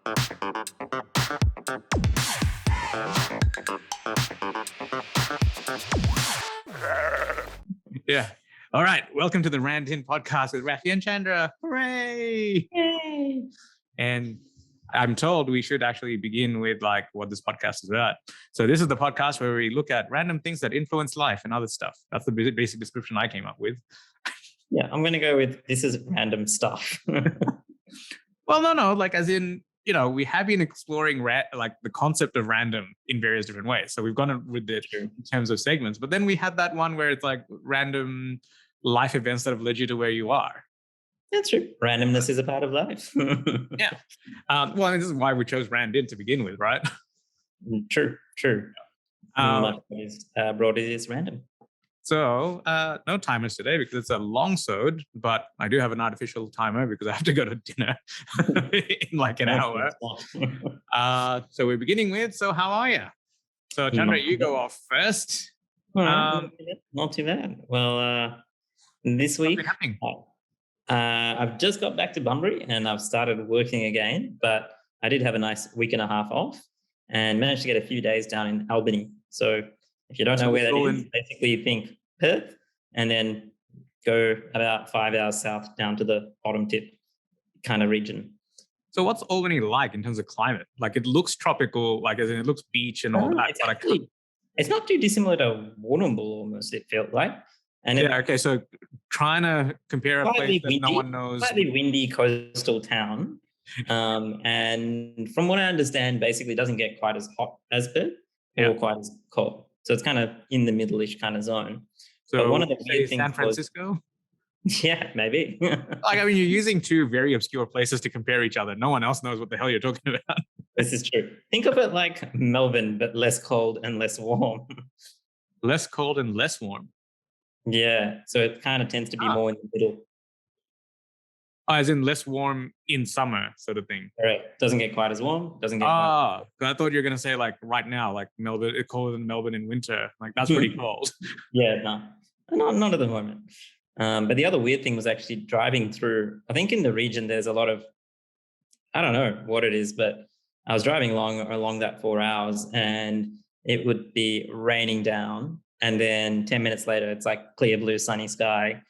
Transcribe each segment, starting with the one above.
Yeah. All right. Welcome to the randInt podcast with Raffy and Chandra. Hooray! Yay! And I'm told we should actually begin with like what this podcast is about. So this is the podcast where we look at random things that influence life and other stuff. That's the basic description I came up with. Yeah, I'm going to go with this is random stuff. Well, no, like as in, we have been exploring like the concept of random in various different ways. So we've gone with it in terms of segments, but then we had that one where it's like random life events that have led you to where you are. That's true. Randomness is a part of life. Yeah. Well, I mean, this is why we chose randInt to begin with, right? True. Broad is random. So no timers today because it's a long sode, but I do have an artificial timer because I have to go to dinner in like an hour. So we're beginning with, so how are you? So Chandra, you go off first. Right, not too bad. Well, this week, I've just got back to Bunbury and I've started working again, but I did have a nice week and a half off and managed to get a few days down in Albany. So if you don't know where that is, basically think Perth and then go about 5 hours south down to the bottom tip kind of region. So what's Albany like in terms of climate? Like it looks tropical, like as in it looks beach and all that. It's not too dissimilar to Warrnambool almost, it felt like. And okay. So trying to compare a place that no one knows. Slightly windy coastal town. And from what I understand, basically doesn't get quite as hot as Perth or quite as cold. So it's kind of in the middle-ish kind of zone. So but one of the weird things San Francisco? Yeah, maybe. Like, I mean, you're using two very obscure places to compare each other. No one else knows what the hell you're talking about. This is true. Think of it like Melbourne, but less cold and less warm. Less cold and less warm? Yeah. So it kind of tends to be more in the middle. As in less warm in summer sort of thing. Correct. Doesn't get quite as warm. Doesn't get I thought you were going to say like right now, like Melbourne, it's colder than Melbourne in winter. Like that's pretty cold. Yeah, not at the moment. But the other weird thing was actually driving through, I think in the region, there's a lot of, I don't know what it is, but I was driving along that 4 hours and it would be raining down. And then 10 minutes later, it's like clear blue, sunny sky.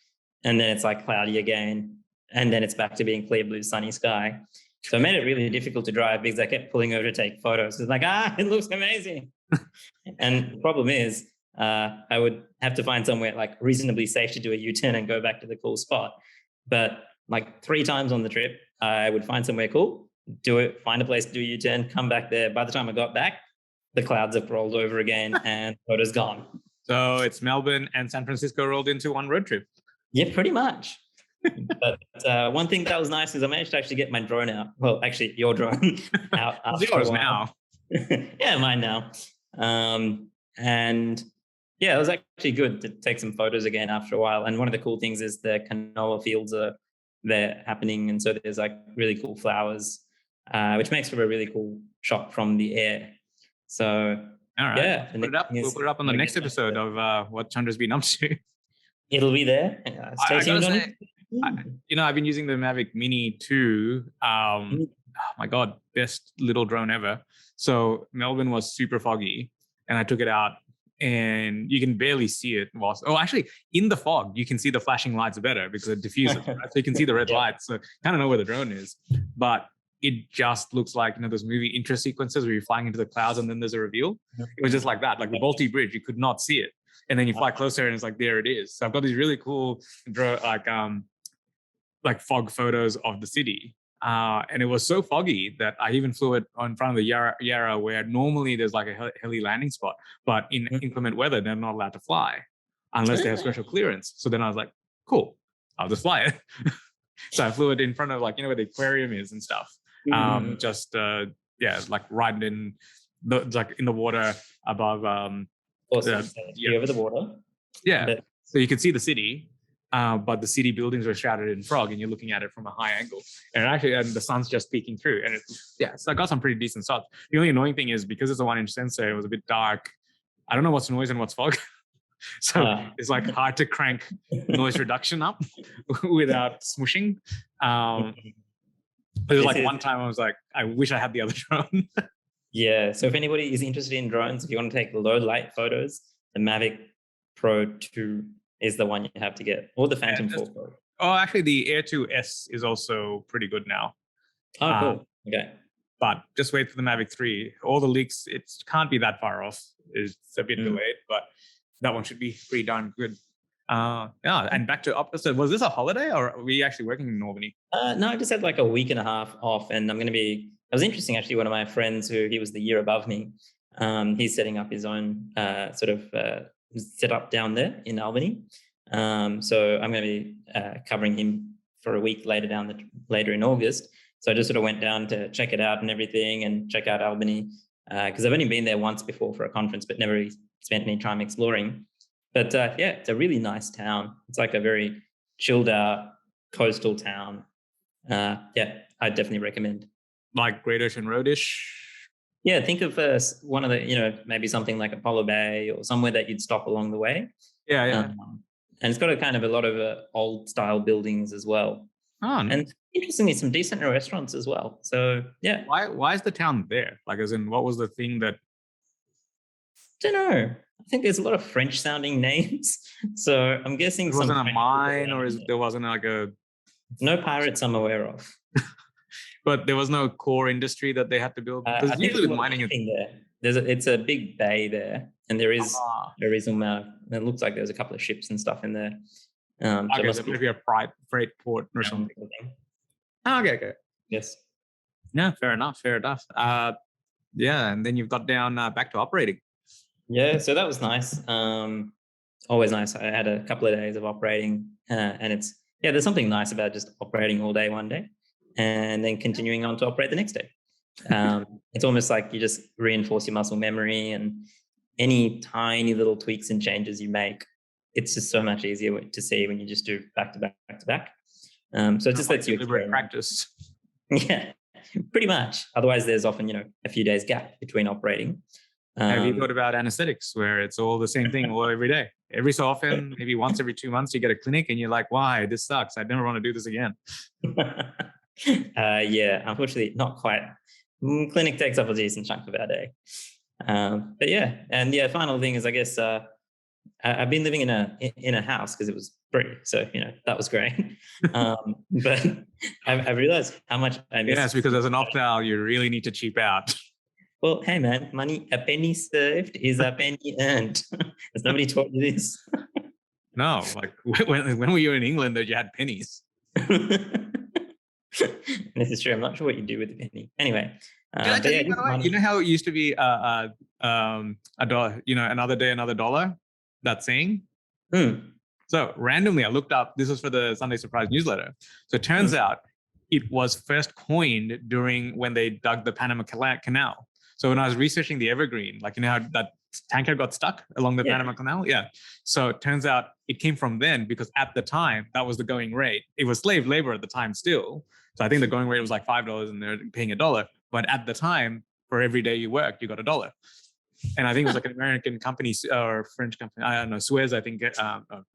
And then it's like cloudy again. And then it's back to being clear blue, sunny sky. So it made it really difficult to drive because I kept pulling over to take photos. It's like, it looks amazing. And the problem is I would have to find somewhere like reasonably safe to do a U-turn and go back to the cool spot. But like 3 times on the trip, I would find somewhere cool, do it, find a place to do a U-turn, come back there. By the time I got back, the clouds have rolled over again and photos gone. So it's Melbourne and San Francisco rolled into one road trip. Yeah, pretty much. But one thing that was nice is I managed to actually get my drone out. Well, actually, your drone out. It's yours now. Yeah, mine now. And yeah, it was actually good to take some photos again after a while. And one of the cool things is the canola fields are there happening. And so there's like really cool flowers, which makes for a really cool shot from the air. So all right. Yeah. We'll put it up on the next episode of what Chandra's been up to. It'll be there. Stay tuned on it. I've been using the Mavic Mini 2. Oh my God, best little drone ever. So Melbourne was super foggy and I took it out and you can barely see it. Actually, in the fog, you can see the flashing lights better because it diffuses, right? So you can see the red lights. So kind of know where the drone is. But it just looks like, those movie intro sequences where you're flying into the clouds and then there's a reveal. It was just like that, like the Balti Bridge, you could not see it. And then you fly closer and it's like, there it is. So I've got these really cool like fog photos of the city. And it was so foggy that I even flew it in front of the Yarra where normally there's like a heli landing spot, but in inclement weather, they're not allowed to fly unless they have special clearance. So then I was like, cool, I'll just fly it. So I flew it in front of like, where the aquarium is and stuff. Like right in the water above. Awesome. Over the water. Yeah. So you can see the city. But the city buildings were shrouded in fog and you're looking at it from a high angle and the sun's just peeking through and so I got some pretty decent shots. The only annoying thing is because it's a 1-inch sensor, it was a bit dark. I don't know what's noise and what's fog. So it's like hard to crank noise reduction up without smooshing. It was like one time I was like, I wish I had the other drone. Yeah. So if anybody is interested in drones, if you want to take low light photos, the Mavic Pro 2 is the one you have to get, or the Phantom 4 Pro. Oh, actually, the Air 2S is also pretty good now. Oh, cool. Okay. But just wait for the Mavic 3. All the leaks, it can't be that far off. It's a bit delayed, but that one should be pretty darn good. Yeah, and back to so was this a holiday or were you actually working in Albany? No, I just had like a week and a half off, and it was interesting actually. One of my friends he was the year above me, he's setting up his own sort of setup down there in Albany. So I'm going to be covering him for a week later in August. So I just sort of went down to check it out and everything, and check out Albany because I've only been there once before for a conference, but never really spent any time exploring. But yeah, it's a really nice town. It's like a very chilled out coastal town. Yeah, I definitely recommend. Like Great Ocean Road-ish? Yeah, think of one of the, maybe something like Apollo Bay or somewhere that you'd stop along the way. Yeah. And it's got a lot of old style buildings as well. Oh, nice. And interestingly, some decent restaurants as well. So yeah. Why is the town there? Like, as in, what was the thing that? Don't know. I think there's a lot of French sounding names. So I'm guessing it wasn't a mine, or there wasn't like a. No pirates I'm aware of. But there was no core industry that they had to build. I think usually mining there. It's a big bay there, and there is a reasonable amount. It looks like there's a couple of ships and stuff in there. Okay, so maybe a freight port or something. Okay. Yes. Yeah, fair enough. Yeah, and then you've got down back to operating. Yeah, so that was nice. Always nice. I had a couple of days of operating, and there's something nice about just operating all day one day, and then continuing on to operate the next day. It's almost like you just reinforce your muscle memory, and any tiny little tweaks and changes you make, it's just so much easier to see when you just do back to back. So it just lets you deliberate practice. Yeah, pretty much. Otherwise, there's often a few days gap between operating. Have you thought about anesthetics, where it's all the same thing all every day? Every so often, maybe once every 2 months, you get a clinic and you're like, why? This sucks. I never want to do this again. Yeah, unfortunately, not quite. Clinic takes up a decent chunk of our day. But yeah, and yeah, final thing is, I guess, I've been living in a house because it was free. So, that was great. But I've realized how much I miss. Yes, because as an opt-out, you really need to cheap out. Well, hey man, a penny served is a penny earned. Has nobody taught you this? No, like when were you in England that you had pennies? This is true. I'm not sure what you do with the penny. Anyway, you know how it used to be a dollar, another day, another dollar? That saying. So randomly, I looked up. This was for the Sunday Surprise newsletter. So it turns out it was first coined during when they dug the Panama Canal. So when I was researching the Evergreen, like how that tanker got stuck along the Panama Canal, So it turns out it came from then, because at the time that was the going rate. It was slave labor at the time still. So I think the going rate was like $5, and they're paying $1. But at the time, for every day you worked, you got $1. And I think it was like an American company or French company. I don't know, Suez. I think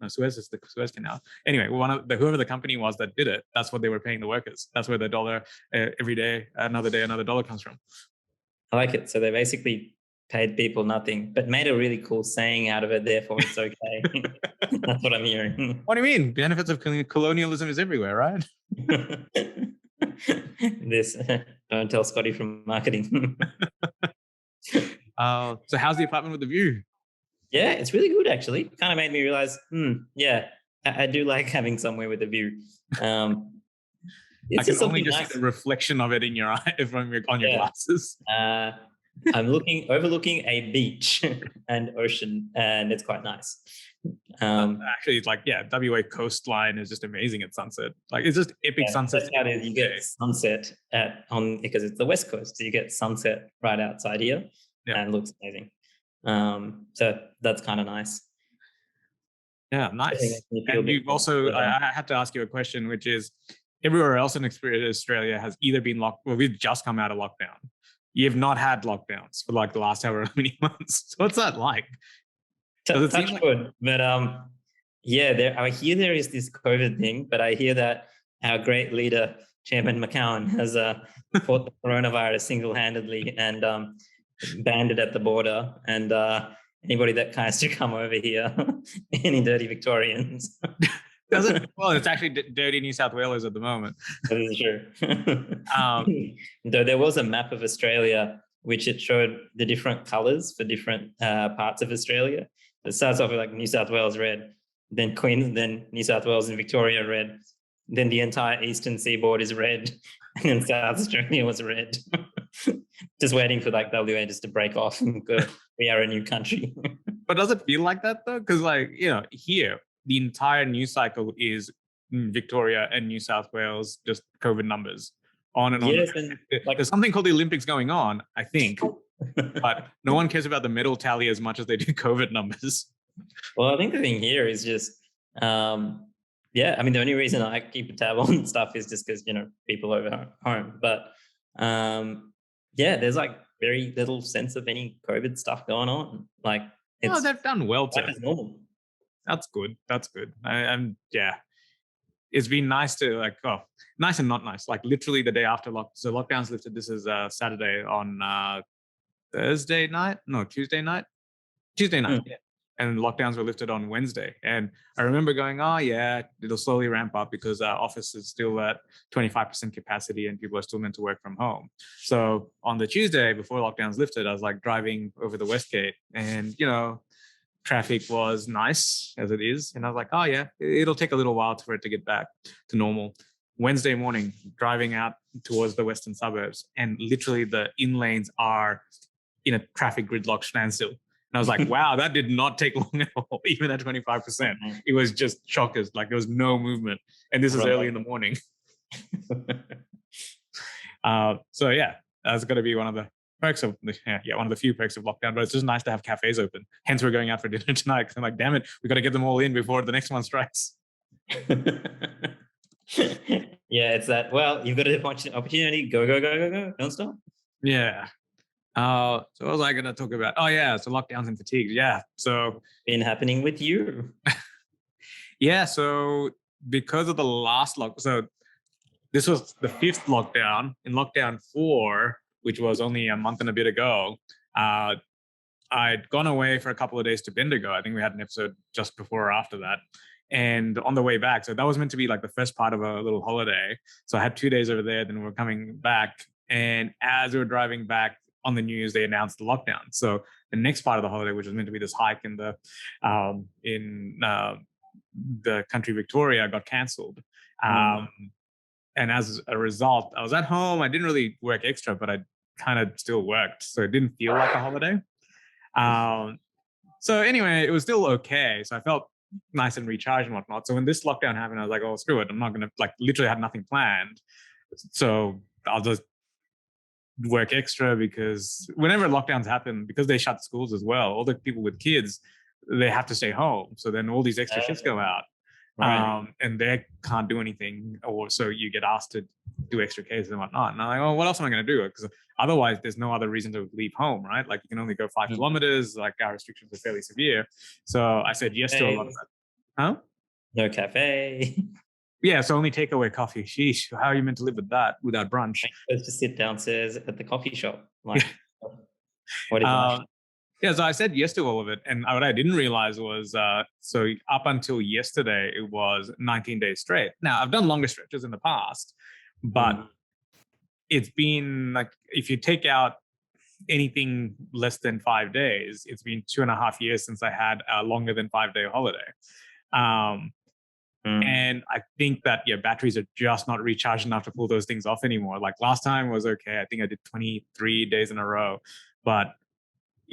Suez is the Suez Canal. Anyway, whoever the company was that did it, that's what they were paying the workers. That's where the dollar every day, another dollar comes from. I like it. So they basically paid people nothing, but made a really cool saying out of it. Therefore, it's okay. That's what I'm hearing. What do you mean? Benefits of colonialism is everywhere, right? This don't tell Scotty from marketing. So how's the apartment with the view? Yeah, it's really good actually. It kind of made me realize, I do like having somewhere with a view. I can only just see the reflection of it in your eye on your glasses. I'm overlooking a beach and ocean, and it's quite nice. Actually, it's like, WA coastline is just amazing at sunset. Like, it's just epic sunset. That's how it is. You get sunset because it's the west coast, so you get sunset right outside here, and it looks amazing. So that's kind of nice. Yeah, nice. And you've also, I had to ask you a question, which is, everywhere else in Australia has either been locked, well, we've just come out of lockdown. You've not had lockdowns for like the last however many months. So what's that like? Does it seem good? But I hear there is this COVID thing, but I hear that our great leader Chairman McCowan has fought the coronavirus single-handedly and banned it at the border. And anybody that tries to come over here, any dirty Victorians. Well, it's actually dirty New South Wales at the moment. That is true. Though there was a map of Australia which it showed the different colours for different parts of Australia. It starts off with like New South Wales red, then Queensland, then New South Wales and Victoria red, then the entire eastern seaboard is red, and then South Australia was red. Just waiting for like WA just to break off and go, we are a new country. But does it feel like that though? Because like, here, the entire news cycle is Victoria and New South Wales, just COVID numbers on and on. Yes, and there's something called the Olympics going on, I think, but no one cares about the medal tally as much as they do COVID numbers. Well, I think the thing here is just, yeah, I mean, the only reason I keep a tab on stuff is just because, people over home. But yeah, there's like very little sense of any COVID stuff going on. Like, they've done well life is normal. That's good. I'm yeah. It's been nice to nice and not nice. Like literally the day after so lockdown's lifted. This is Saturday on Tuesday night. Yeah. And lockdowns were lifted on Wednesday. And I remember going, oh yeah, it'll slowly ramp up because our office is still at 25% capacity and people are still meant to work from home. So on the Tuesday before lockdowns lifted, I was like driving over the West Gate and, traffic was nice as it is. And I was like, oh yeah, it'll take a little while for it to get back to normal. Wednesday morning, driving out towards the western suburbs, and literally the in lanes are in a traffic gridlock standstill. And I was like, wow, that did not take long at all, even at 25%. It was just shockers. Like there was no movement. And this is early in the morning. So yeah, that's going to be one of the perks of one of the few perks of lockdown, but it's just nice to have cafes open. Hence we're going out for dinner tonight because I'm like, damn it, we got to get them all in before the next one strikes. Yeah, it's that, well, you've got an opportunity, go, don't stop. Yeah. So what was I going to talk about? Oh yeah, so lockdowns and fatigue. Yeah, so been happening with you. Yeah, so because of the last so this was the 5th lockdown. In lockdown 4, which was only a month and a bit ago, I'd gone away for a couple of days to Bendigo. I think we had an episode just before or after that. And on the way back, so that was meant to be like the first part of a little holiday. So I had 2 days over there, then we were coming back. And as we were driving back on the news, they announced the lockdown. So the next part of the holiday, which was meant to be this hike in the country Victoria, got cancelled. And as a result, I was at home. I didn't really work extra, but I kind of still worked. So it didn't feel like a holiday. So anyway, it was still okay. So I felt nice and recharged and whatnot. So when this lockdown happened, I was like, oh, screw it. I'm not going to, literally had nothing planned. So I'll just work extra, because whenever lockdowns happen, because they shut schools as well, all the people with kids, they have to stay home. So then all these extra shifts go out. Right. And they can't do anything, or so you get asked to do extra cases and whatnot. And I'm like, oh, what else am I going to do? Because otherwise, there's no other reason to leave home, right? Like you can only go 5 kilometers. Like our restrictions are fairly severe. So I said yes to a lot of that. Huh? No cafe. Yeah, so only takeaway coffee. Sheesh, how are you meant to live with that without brunch? Let's just sit downstairs at the coffee shop. Like, what is yeah, so I said yes to all of it. And what I didn't realize was, so up until yesterday, it was 19 days straight. Now, I've done longer stretches in the past, but it's been like, if you take out anything less than 5 days, it's been 2.5 years since I had a longer than 5-day holiday. And I think that, batteries are just not recharged enough to pull those things off anymore. Like last time was okay. I think I did 23 days in a row, but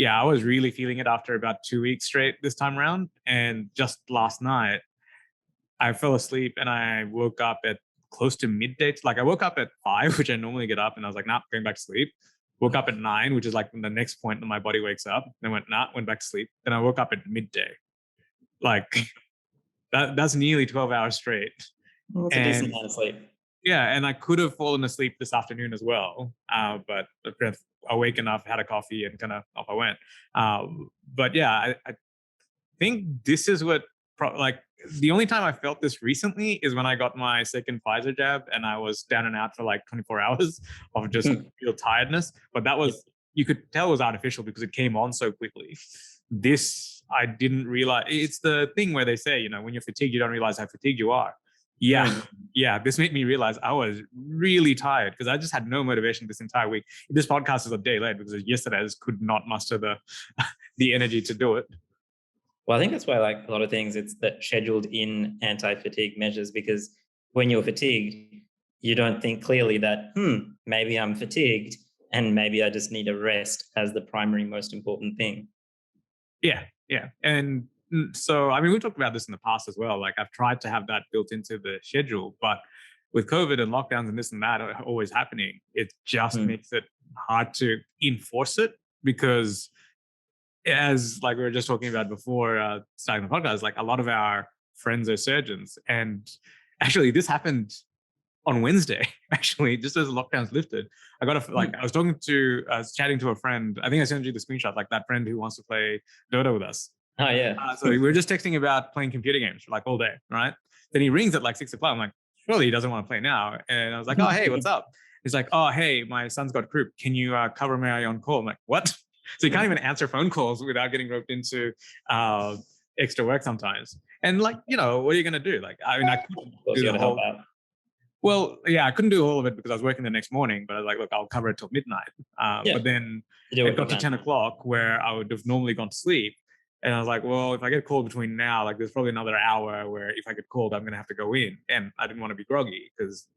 I was really feeling it after about 2 weeks straight this time around. And just last night, I fell asleep and I woke up at close to midday. Like I woke up at 5, which I normally get up, and I was like, nah, going back to sleep. Woke up at 9, which is like the next point that my body wakes up. Then went back to sleep. Then I woke up at midday. Like that's nearly 12 hours straight. Well, that's a decent amount of sleep. Yeah, and I could have fallen asleep this afternoon as well, but awake enough, had a coffee, and kind of off I went. But I think this is what the only time I felt this recently is when I got my second Pfizer jab and I was down and out for like 24 hours of just real tiredness. But that was, you could tell it was artificial because it came on so quickly. This, I didn't realize. It's the thing where they say, when you're fatigued, you don't realize how fatigued you are. Yeah, this made me realize I was really tired because I just had no motivation this entire week. This podcast is a day late because yesterday I just could not muster the energy to do it. Well, I think that's why, like a lot of things, it's that scheduled in anti-fatigue measures, because when you're fatigued, you don't think clearly that, maybe I'm fatigued and maybe I just need a rest as the primary most important thing. Yeah. And so, I mean, we talked about this in the past as well. Like I've tried to have that built into the schedule, but with COVID and lockdowns and this and that always happening, it just makes it hard to enforce it because as like we were just talking about before starting the podcast, like a lot of our friends are surgeons. And actually this happened on Wednesday, actually, just as the lockdowns lifted. I was chatting to a friend. I think I sent you the screenshot, like that friend who wants to play Dota with us. Oh, yeah. So we were just texting about playing computer games for like all day, right? Then he rings at like 6 o'clock. I'm like, surely he doesn't want to play now. And I was like, oh, hey, what's up? He's like, oh, hey, my son's got croup. Can you cover me on call? I'm like, what? So you can't even answer phone calls without getting roped into extra work sometimes. And like, what are you going to do? Like, I mean, I couldn't do the whole. Well, yeah, I couldn't do all of it because I was working the next morning, but I was like, look, I'll cover it till midnight. But then it got to 10 o'clock where I would have normally gone to sleep. And I was like, well, if I get called between now, like there's probably another hour where if I get called, I'm going to have to go in. And I didn't want to be groggy because,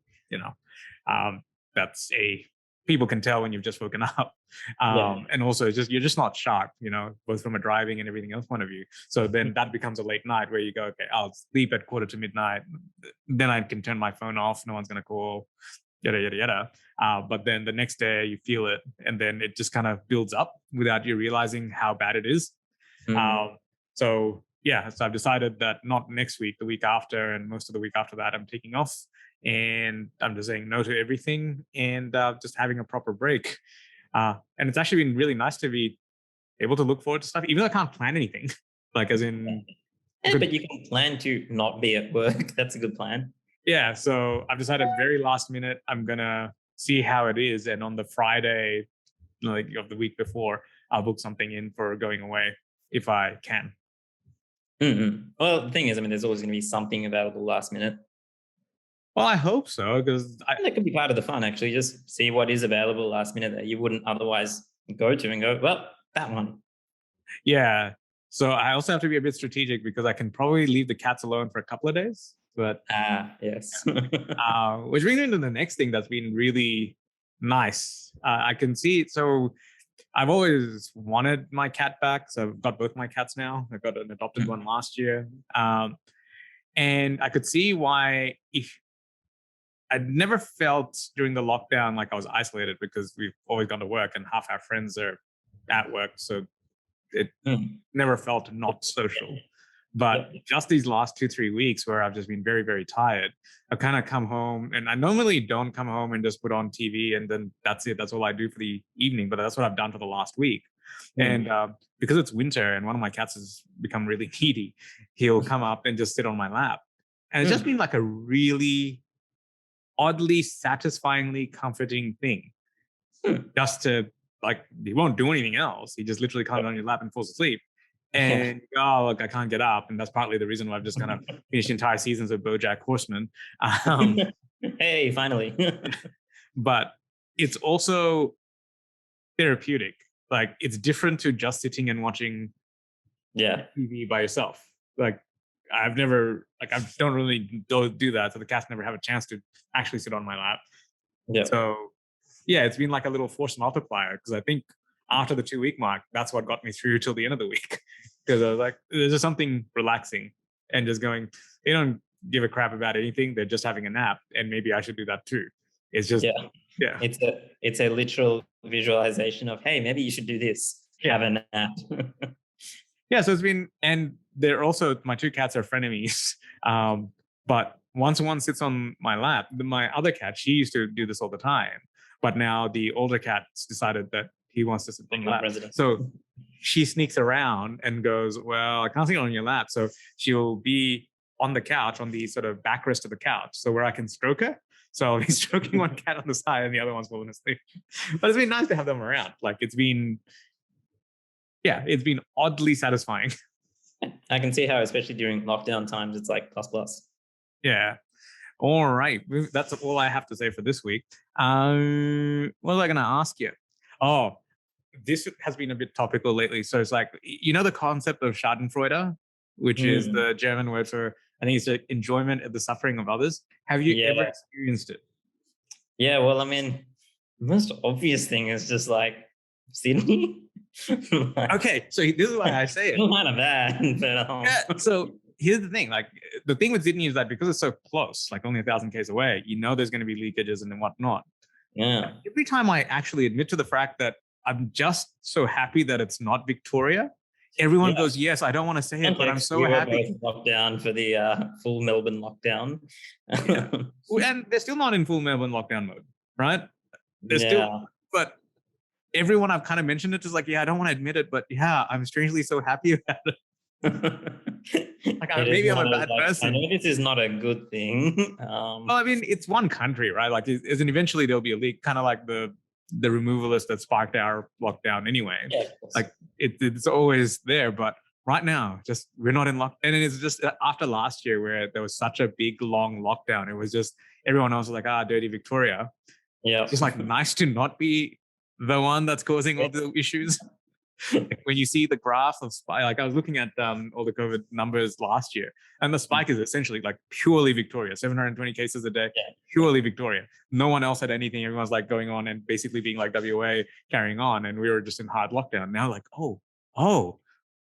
people can tell when you've just woken up. And also you're just not sharp, both from a driving and everything else point of view. So then that becomes a late night where you go, okay, I'll sleep at midnight. Then I can turn my phone off. No one's going to call, yada, yada, yada. But then the next day you feel it and then it just kind of builds up without you realizing how bad it is. So I've decided that not next week, the week after, and most of the week after that, I'm taking off and I'm just saying no to everything and just having a proper break. And it's actually been really nice to be able to look forward to stuff, even though I can't plan anything. Like as in... but you can plan to not be at work. That's a good plan. Yeah, so I've decided very last minute, I'm going to see how it is. And on the Friday of the week before, I'll book something in for going away if I can. Well, the thing is, I mean, there's always going to be something available last minute. Well, I hope so, because that could be part of the fun, actually. Just see what is available last minute that you wouldn't otherwise go to and go, well, that one. Yeah. So I also have to be a bit strategic because I can probably leave the cats alone for a couple of days. But yes. Which brings me into the next thing that's been really nice. I can see. So I've always wanted my cat back. So I've got both my cats now. I got an adopted one last year. And I could see why I'd never felt during the lockdown like I was isolated because we've always gone to work and half our friends are at work. So it never felt not social. But just these last 2-3 weeks where I've just been very, very tired, I've kind of come home, and I normally don't come home and just put on TV and then that's it. That's all I do for the evening. But that's what I've done for the last week. And because it's winter and one of my cats has become really needy, he'll come up and just sit on my lap. And it's just been like a really oddly satisfyingly comforting thing. Just to, like, he won't do anything else. He just literally comes on your lap and falls asleep. And look, I can't get up, and that's partly the reason why I've just kind of finished entire seasons of BoJack Horseman. Hey, finally! But it's also therapeutic. Like it's different to just sitting and watching TV by yourself. Like I don't really do that, so the cats never have a chance to actually sit on my lap. So it's been like a little force multiplier because I think after the 2-week mark, that's what got me through till the end of the week. Because I was like, there's just something relaxing and just going, they don't give a crap about anything. They're just having a nap. And maybe I should do that too. It's just, It's a literal visualization of, hey, maybe you should do this. Have a nap. So it's been, and they're also, my 2 cats are frenemies. But once one sits on my lap, my other cat, she used to do this all the time. But now the older cat's decided that he wants to sit on my lap. So she sneaks around and goes, well, I can't sit on your lap. So she'll be on the couch, on the sort of backrest of the couch, so where I can stroke her. So I'll be stroking one cat on the side and the other one's falling asleep. But it's been nice to have them around. Like it's been oddly satisfying. I can see how, especially during lockdown times, it's like plus plus. Yeah. All right. That's all I have to say for this week. What was I going to ask you? Oh, this has been a bit topical lately. So it's like, the concept of Schadenfreude, which is the German word for, I think it's the enjoyment of the suffering of others. Have you ever experienced it? Yeah, well, I mean, the most obvious thing is just like Sydney. Okay, so this is why I say it. Kind of bad, but so here's the thing. Like the thing with Sydney is that because it's so close, like only 1,000 k's away, there's going to be leakages and whatnot. Yeah. But every time I actually admit to the fact that I'm just so happy that it's not Victoria, everyone goes, "Yes, I don't want to say it, but I'm so happy." Locked down for the full Melbourne lockdown. And they're still not in full Melbourne lockdown mode, right? They're still, but everyone I've kind of mentioned it is like, I don't want to admit it, but I'm strangely so happy about it. Like maybe I'm a bad person. I know this is not a good thing. Well, I mean, it's one country, right? Like, eventually there'll be a leak, kind of like the removalist that sparked our lockdown anyway. Yeah, like it's always there, but right now, just we're not in lockdown. And it's just after last year where there was such a big, long lockdown, it was just everyone else was like, dirty Victoria. Yeah, it's just like nice to not be the one that's causing all the issues. Like when you see the graph of spike, like I was looking at all the COVID numbers last year, and the spike is essentially like purely Victoria, 720 cases a day, purely Victoria. No one else had anything. Everyone's like going on and basically being like WA, carrying on, and we were just in hard lockdown. Now, like, oh,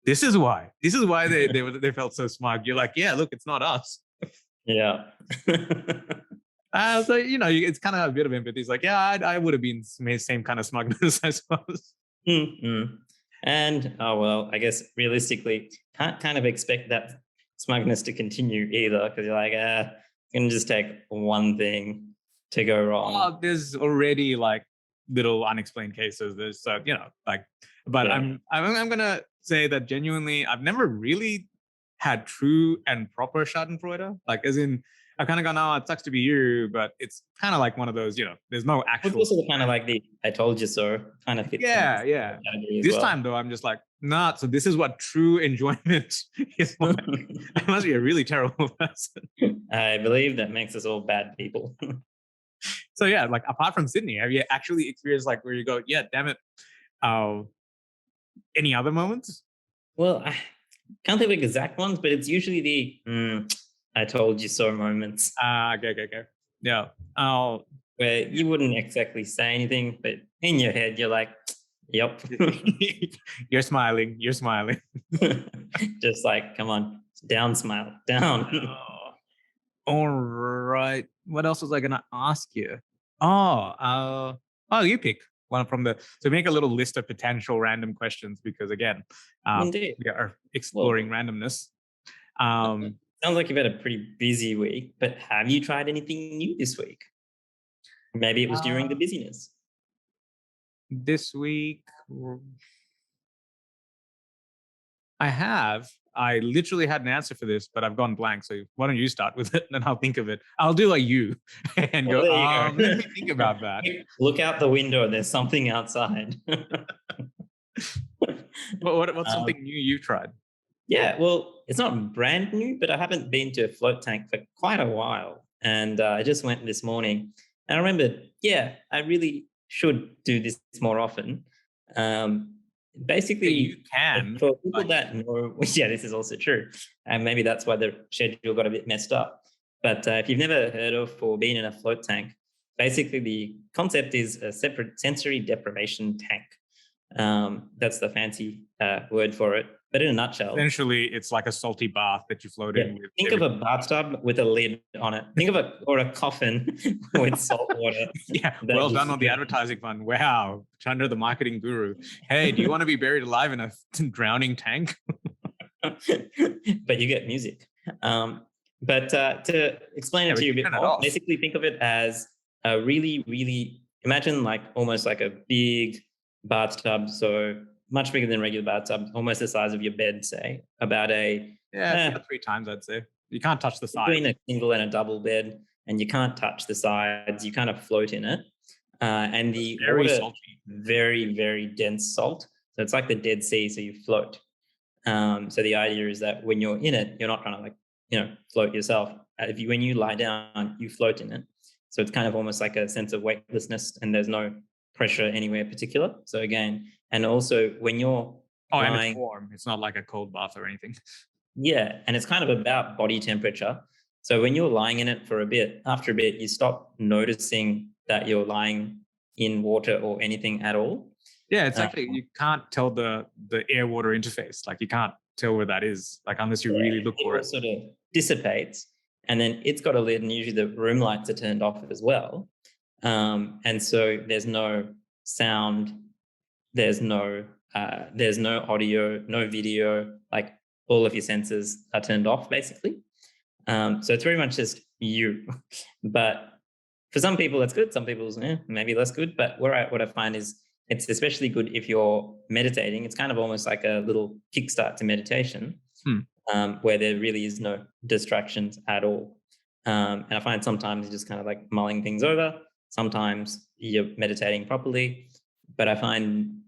this is why they felt so smug. You're like, yeah, look, it's not us. Yeah. So it's kind of a bit of empathy. It's like, I would have been same kind of smugness, I suppose. Mm-hmm. And I guess realistically, can't kind of expect that smugness to continue either, because you're like, it's gonna just take one thing to go wrong. Oh, there's already like little unexplained cases. There's but I'm gonna say that genuinely, I've never really had true and proper Schadenfreude, like as in. I've kind of gone, it sucks to be you, but it's kind of like one of those, there's no actual. It's also kind of like the "I told you so" kind of fits. Yeah. This time though, I'm just like, nah. So this is what true enjoyment is like. I must be a really terrible person. I believe that makes us all bad people. So yeah, like apart from Sydney, have you actually experienced like where you go, yeah, damn it? Any other moments? Well, I can't think of exact ones, but it's usually the "I told you so" moments. Okay. Yeah. Where you wouldn't exactly say anything, but in your head you're like, "Yep." You're smiling. Just like, come on, down, smile, down. All right. What else was I gonna ask you? You pick one from so make a little list of potential random questions, because again, we are exploring randomness. Sounds like you've had a pretty busy week, but have you tried anything new this week? Maybe it was during the busyness. This week, I have. I literally had an answer for this, but I've gone blank. So why don't you start with it, and then I'll think of it. I'll do like you and go. Let me think about that. Look out the window. There's something outside. What's something new you've tried? Yeah, well, it's not brand new, but I haven't been to a float tank for quite a while. And I just went this morning. And I remembered, I really should do this more often. Basically, you can. For people that know, this is also true. And maybe that's why the schedule got a bit messed up. But if you've never heard of or been in a float tank, basically the concept is a separate sensory deprivation tank. That's the fancy word for it. But in a nutshell, essentially, it's like a salty bath that you float in with. Think of a bathtub with a lid on it. Think of a coffin with salt water. Yeah, well done on the advertising fund. Wow, Chandra, the marketing guru. Hey, do you want to be buried alive in a drowning tank? But you get music. But to explain it to you a bit more, basically think of it as a really, really, imagine like almost like a big bathtub. So much bigger than regular bathtub, almost the size of your bed, say, about 3 times, I'd say. You can't touch the sides. Between a single and a double bed, and you can't touch the sides. You kind of float in it. And the Very water, salty. very, very dense salt. So it's like the Dead Sea, so you float. So the idea is that when you're in it, you're not trying to float yourself. When you lie down, you float in it. So it's kind of almost like a sense of weightlessness, and there's no pressure anywhere particular. So again, and also when you're And lying, it's warm. It's not like a cold bath or anything. yeah, and it's kind of about body temperature. So when you're lying in it for a bit, after a bit, you stop noticing that you're lying in water or anything at all. Yeah, it's actually, you can't tell the air water interface. Like you can't tell where that is, like unless you really look for It it. sort of dissipates, and then it's got a lid, and usually the room lights are turned off as well. And so there's no sound, there's no audio, no video. Like all of your senses are turned off, basically. So it's very much just you. But for some people, that's good. Some people's maybe less good. But what I find is it's especially good if you're meditating. It's kind of almost like a little kickstart to meditation, where there really is no distractions at all. And I find sometimes you're just kind of like mulling things over. Sometimes you're meditating properly. But I find,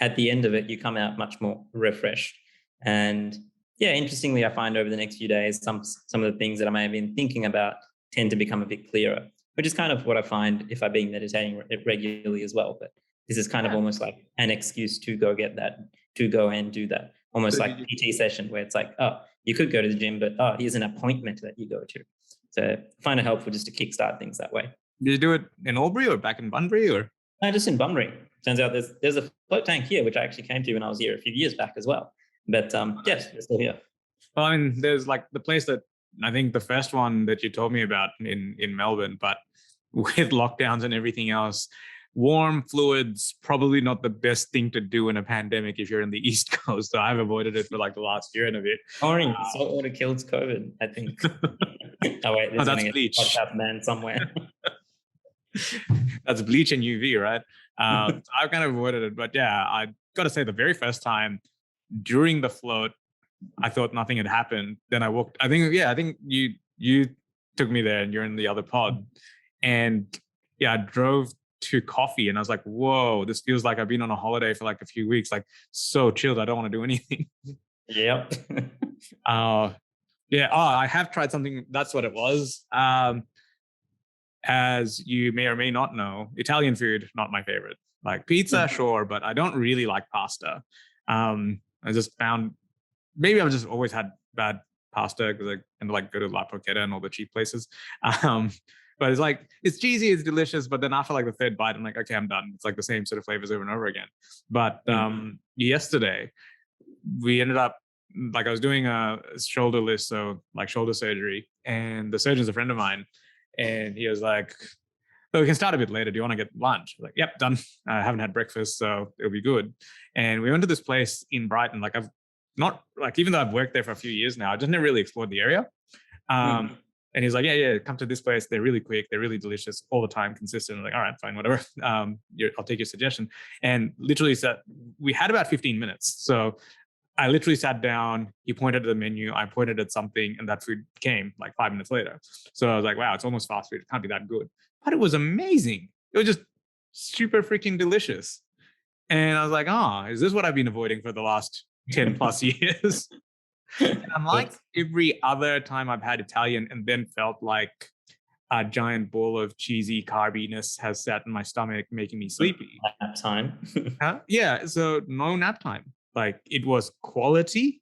at the end of it, you come out much more refreshed. And interestingly, I find over the next few days, some of the things that I may have been thinking about tend to become a bit clearer, which is kind of what I find if I've been meditating regularly as well. But this is kind of almost like an excuse to go get that, to go and do that. Almost like a PT session where it's like, oh, you could go to the gym, but here's an appointment that you go to. So I find it helpful just to kickstart things that way. Did you do it in Albury or back in Bunbury or? No, just in Bunbury. Turns out there's a float tank here, which I actually came to when I was here a few years back as well. But yes, they're still here. Well, I mean, there's like the place that I think the first one that you told me about in Melbourne, but with lockdowns and everything else, warm fluids probably not the best thing to do in a pandemic if you're in the East Coast. So I've avoided it for like the last year and a bit. Orange salt water kills COVID, I think. Oh wait, that's bleach. Podcast man somewhere. That's bleach and UV, right? So I've kind of avoided it, but yeah, I got to say the very first time during the float, I thought nothing had happened. Then I walked. I think you took me there, and you're in the other pod, and I drove to coffee, and I was like, whoa, this feels like I've been on a holiday for like a few weeks, like so chilled. I don't want to do anything. Yep. I have tried something. That's what it was. As you may or may not know, Italian food, not my favorite. Like pizza, sure, but I don't really like pasta. I just found, maybe I've just always had bad pasta because I kind of like go to La Porchetta and all the cheap places. But it's like, it's cheesy, it's delicious, but then after like the third bite, I'm like, okay, I'm done. It's like the same sort of flavors over and over again. But yesterday, we ended up, like I was doing a shoulder list, so like shoulder surgery, and the surgeon's a friend of mine. And he was like, so we can start a bit later. Do you want to get lunch? I was like, yep, done. I haven't had breakfast, so it'll be good. And we went to this place in Brighton. Like I've not, like, even though I've worked there for a few years now, I just never really explored the area. And he's like, yeah, come to this place. They're really quick. They're really delicious all the time, consistent. I'm like, all right, fine, whatever. I'll take your suggestion. And literally said, we had about 15 minutes. So I literally sat down, he pointed at the menu, I pointed at something, and that food came like 5 minutes later. So I was like, wow, it's almost fast food. It can't be that good. But it was amazing. It was just super freaking delicious. And I was like, is this what I've been avoiding for the last 10 plus years? And unlike every other time I've had Italian and then felt like a giant ball of cheesy carbiness has sat in my stomach, making me sleepy. Nap time. Yeah, so no nap time. Like it was quality.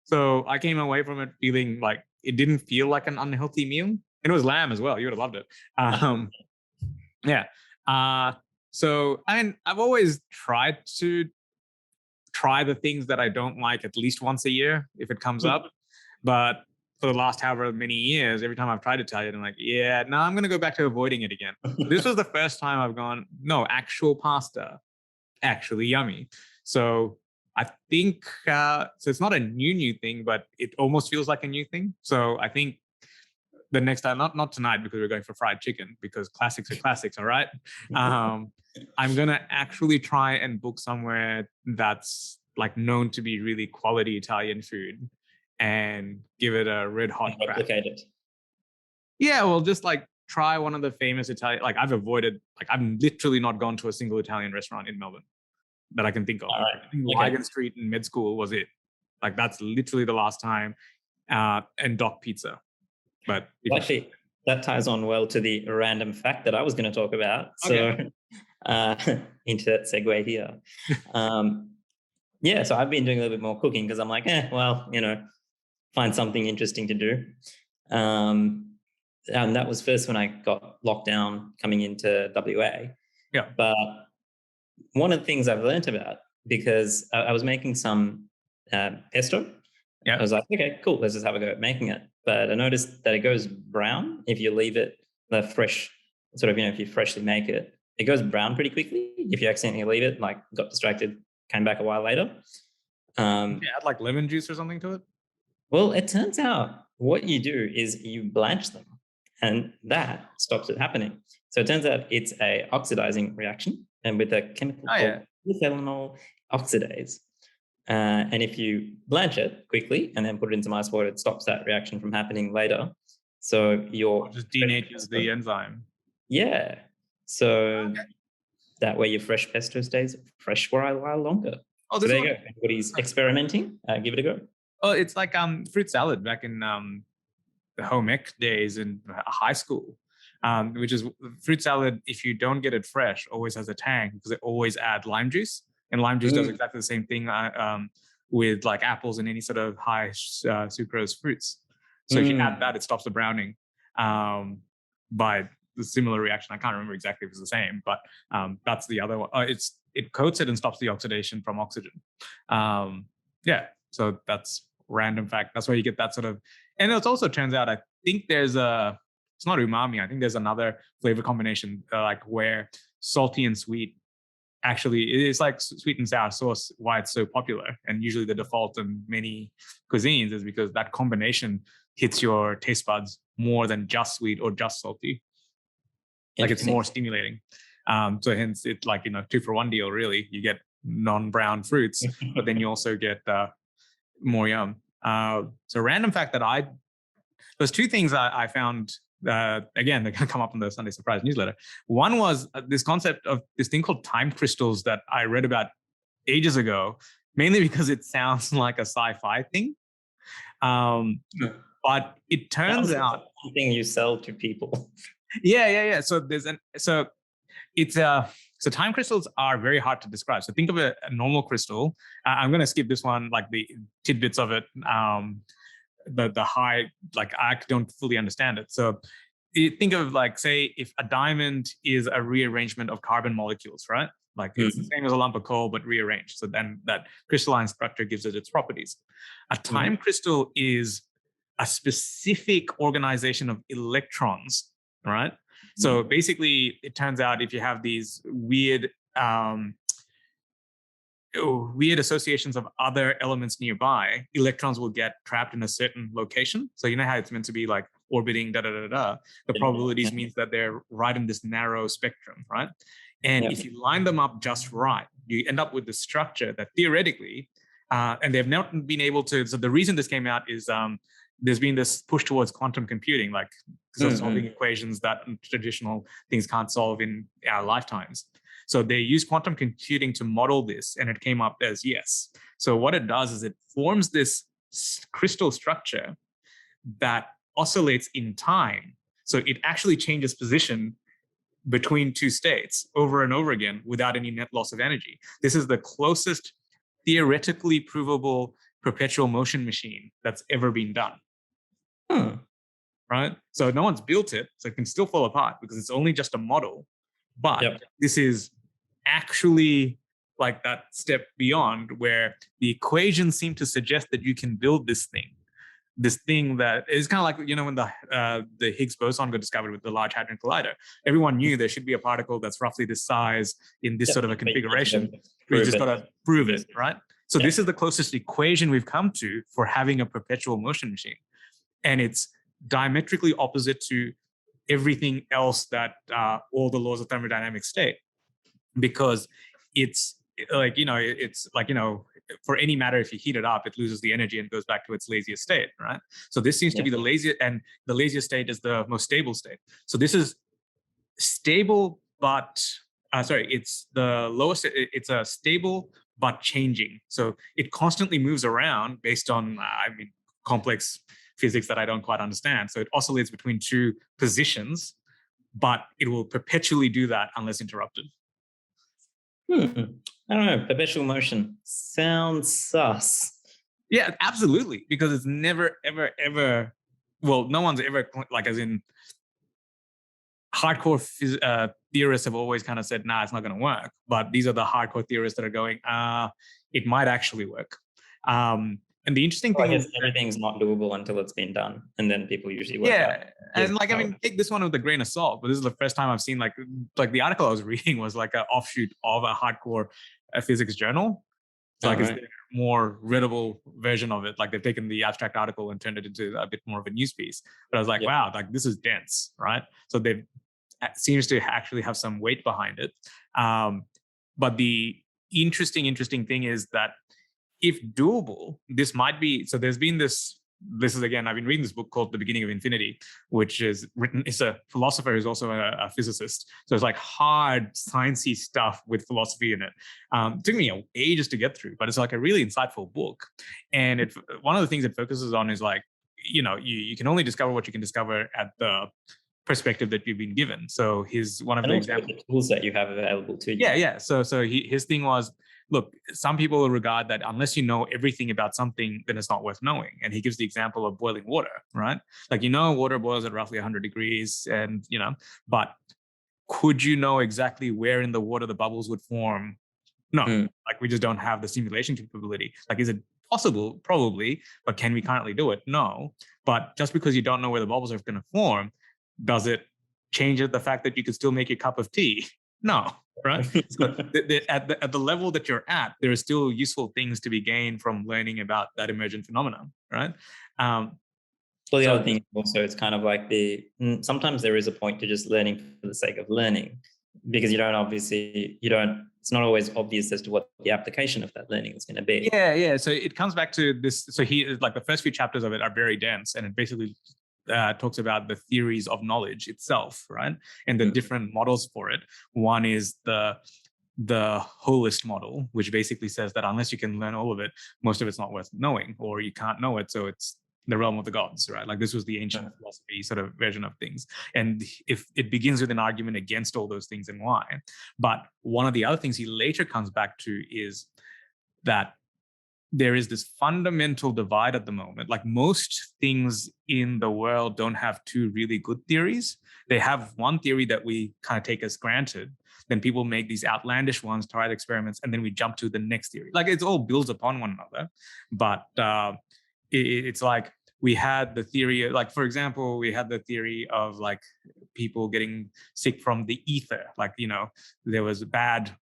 So I came away from it feeling like it didn't feel like an unhealthy meal. And it was lamb as well. You would have loved it. So I've always tried to try the things that I don't like at least once a year if it comes up. But for the last however many years, every time I've tried Italian, I'm like, I'm going to go back to avoiding it again. This was the first time I've gone, no, actual pasta, actually yummy. So I think, so it's not a new thing, but it almost feels like a new thing. So I think the next time, not tonight because we're going for fried chicken, because classics are classics, all right? I'm going to actually try and book somewhere that's like known to be really quality Italian food and give it a red hot And crack. replicate it. Yeah, well, just like try one of the famous Italian. Like I've literally not gone to a single Italian restaurant in Melbourne that I can think of. All right. I think Okay. Wagon Street in med school was it. Like that's literally the last time. And Doc Pizza. But Well, actually, that ties on well to the random fact that I was going to talk about. Okay. So into that segue here. Yeah, so I've been doing a little bit more cooking because I'm like, well, find something interesting to do. And that was first when I got locked down coming into WA. Yeah. But one of the things I've learned about, because I was making some pesto. Yeah. I was like, okay, cool, let's just have a go at making it. But I noticed that it goes brown if you leave it the fresh, sort of, if you freshly make it. It goes brown pretty quickly. If you accidentally leave it, like got distracted, came back a while later. You add like lemon juice or something to it? Well, it turns out what you do is you blanch them, and that stops it happening. So it turns out it's a oxidizing reaction, and with a chemical called ethanol oxidase. And if you blanch it quickly and then put it into ice water, it stops that reaction from happening later. So your just denatures the enzyme. Yeah. So that way your fresh pesto stays fresh for a while longer. Oh, so there you go. Everybody's experimenting. Give it a go. Oh, it's like fruit salad back in the home ec days in high school, which is fruit salad. If you don't get it fresh, always has a tang because they always add lime juice, and lime juice does exactly the same thing with like apples and any sort of high sucrose fruits. So if you add that, it stops the browning by the similar reaction. I can't remember exactly if it's the same, but that's the other one. It coats it and stops the oxidation from oxygen. So that's random fact. That's why you get that sort of, and it also turns out, I think it's not umami. I think there's another flavor combination like where salty and sweet actually, it's like sweet and sour sauce, why it's so popular. And usually the default in many cuisines is because that combination hits your taste buds more than just sweet or just salty. Like it's more stimulating. So hence it's like, 2-for-1 deal, really. You get non-brown fruits, but then you also get more yum. So random fact that there's two things I found, again, they're going to come up in the Sunday Surprise newsletter. One was this concept of this thing called time crystals that I read about ages ago, mainly because it sounds like a sci-fi thing. But it turns out something you sell to people. Yeah. So so time crystals are very hard to describe. So think of a normal crystal. I'm going to skip this one, like the tidbits of it. The high, like I don't fully understand it. So you think of like, say, if a diamond is a rearrangement of carbon molecules, right? Like it's the same as a lump of coal, but rearranged. So then that crystalline structure gives it its properties. A time crystal is a specific organization of electrons, right? So basically, it turns out if you have these weird associations of other elements nearby, electrons will get trapped in a certain location. So you know how it's meant to be like orbiting, The probabilities means that they're right in this narrow spectrum, right? And if you line them up just right, you end up with the structure that theoretically, and they've not been able to. So the reason this came out is there's been this push towards quantum computing, like solving equations that traditional things can't solve in our lifetimes. So they use quantum computing to model this, and it came up as yes. So what it does is it forms this crystal structure that oscillates in time. So it actually changes position between two states over and over again without any net loss of energy. This is the closest theoretically provable perpetual motion machine that's ever been done. Right? So no one's built it, so it can still fall apart because it's only just a model. But this is actually like that step beyond where the equations seem to suggest that you can build this thing that is kind of like, when the Higgs boson got discovered with the Large Hadron Collider. Everyone knew there should be a particle that's roughly this size in this sort of a configuration. We just got to prove it, right? So this is the closest equation we've come to for having a perpetual motion machine. And it's diametrically opposite to everything else that all the laws of thermodynamics state, because it's like, for any matter, if you heat it up, it loses the energy and goes back to its laziest state, right? So this seems to be the laziest, and the laziest state is the most stable state. So this is stable, but it's the lowest. It's a stable but changing. So it constantly moves around based on, complex physics that I don't quite understand. So it oscillates between two positions, but it will perpetually do that unless interrupted. I don't know. Perpetual motion sounds sus. Yeah, absolutely. Because it's never, ever, ever. Well, no one's ever, like, as in, hardcore theorists have always kind of said, nah, it's not going to work. But these are the hardcore theorists that are going, it might actually work. And the interesting thing is everything's not doable until it's been done. And then people usually work out. And like, take this one with a grain of salt, but this is the first time I've seen like the article I was reading was like an offshoot of a hardcore physics journal. So like it's a more readable version of it. Like they've taken the abstract article and turned it into a bit more of a news piece. But I was like, wow, like this is dense, right? So they've seems to actually have some weight behind it. But the interesting thing is that if doable, this might be, so there's been this is again, I've been reading this book called The Beginning of Infinity, which is written, it's a philosopher who's also a physicist. So it's like hard sciencey stuff with philosophy in it. It took me ages to get through, but it's like a really insightful book. And one of the things it focuses on is like, you can only discover what you can discover at the perspective that you've been given. So one of the examples, the tools that you have available to you. Yeah. So his thing was, look, some people regard that unless you know everything about something, then it's not worth knowing. And he gives the example of boiling water, right? Like, water boils at roughly 100 degrees and, but could you know exactly where in the water the bubbles would form? No, like we just don't have the simulation capability. Like, is it possible? Probably, but can we currently do it? No. But just because you don't know where the bubbles are going to form, does it change the fact that you could still make a cup of tea? No, right? So at the level that you're at, there are still useful things to be gained from learning about that emergent phenomenon, right? Well, the other thing also, it's kind of like sometimes there is a point to just learning for the sake of learning, because it's not always obvious as to what the application of that learning is going to be. Yeah. So it comes back to this. So like the first few chapters of it are very dense, and it basically talks about the theories of knowledge itself, right? And the different models for it. One is the holist model, which basically says that unless you can learn all of it, most of it's not worth knowing, or you can't know it, so it's the realm of the gods, right? Like this was the ancient philosophy sort of version of things. And if it begins with an argument against all those things and why. But one of the other things he later comes back to is that there is this fundamental divide at the moment. Like most things in the world don't have two really good theories. They have one theory that we kind of take as granted. Then people make these outlandish ones, try experiments, and then we jump to the next theory. Like it's all builds upon one another. But it's like we had the theory, like for example, we had the theory of like people getting sick from the ether. Like, there was bad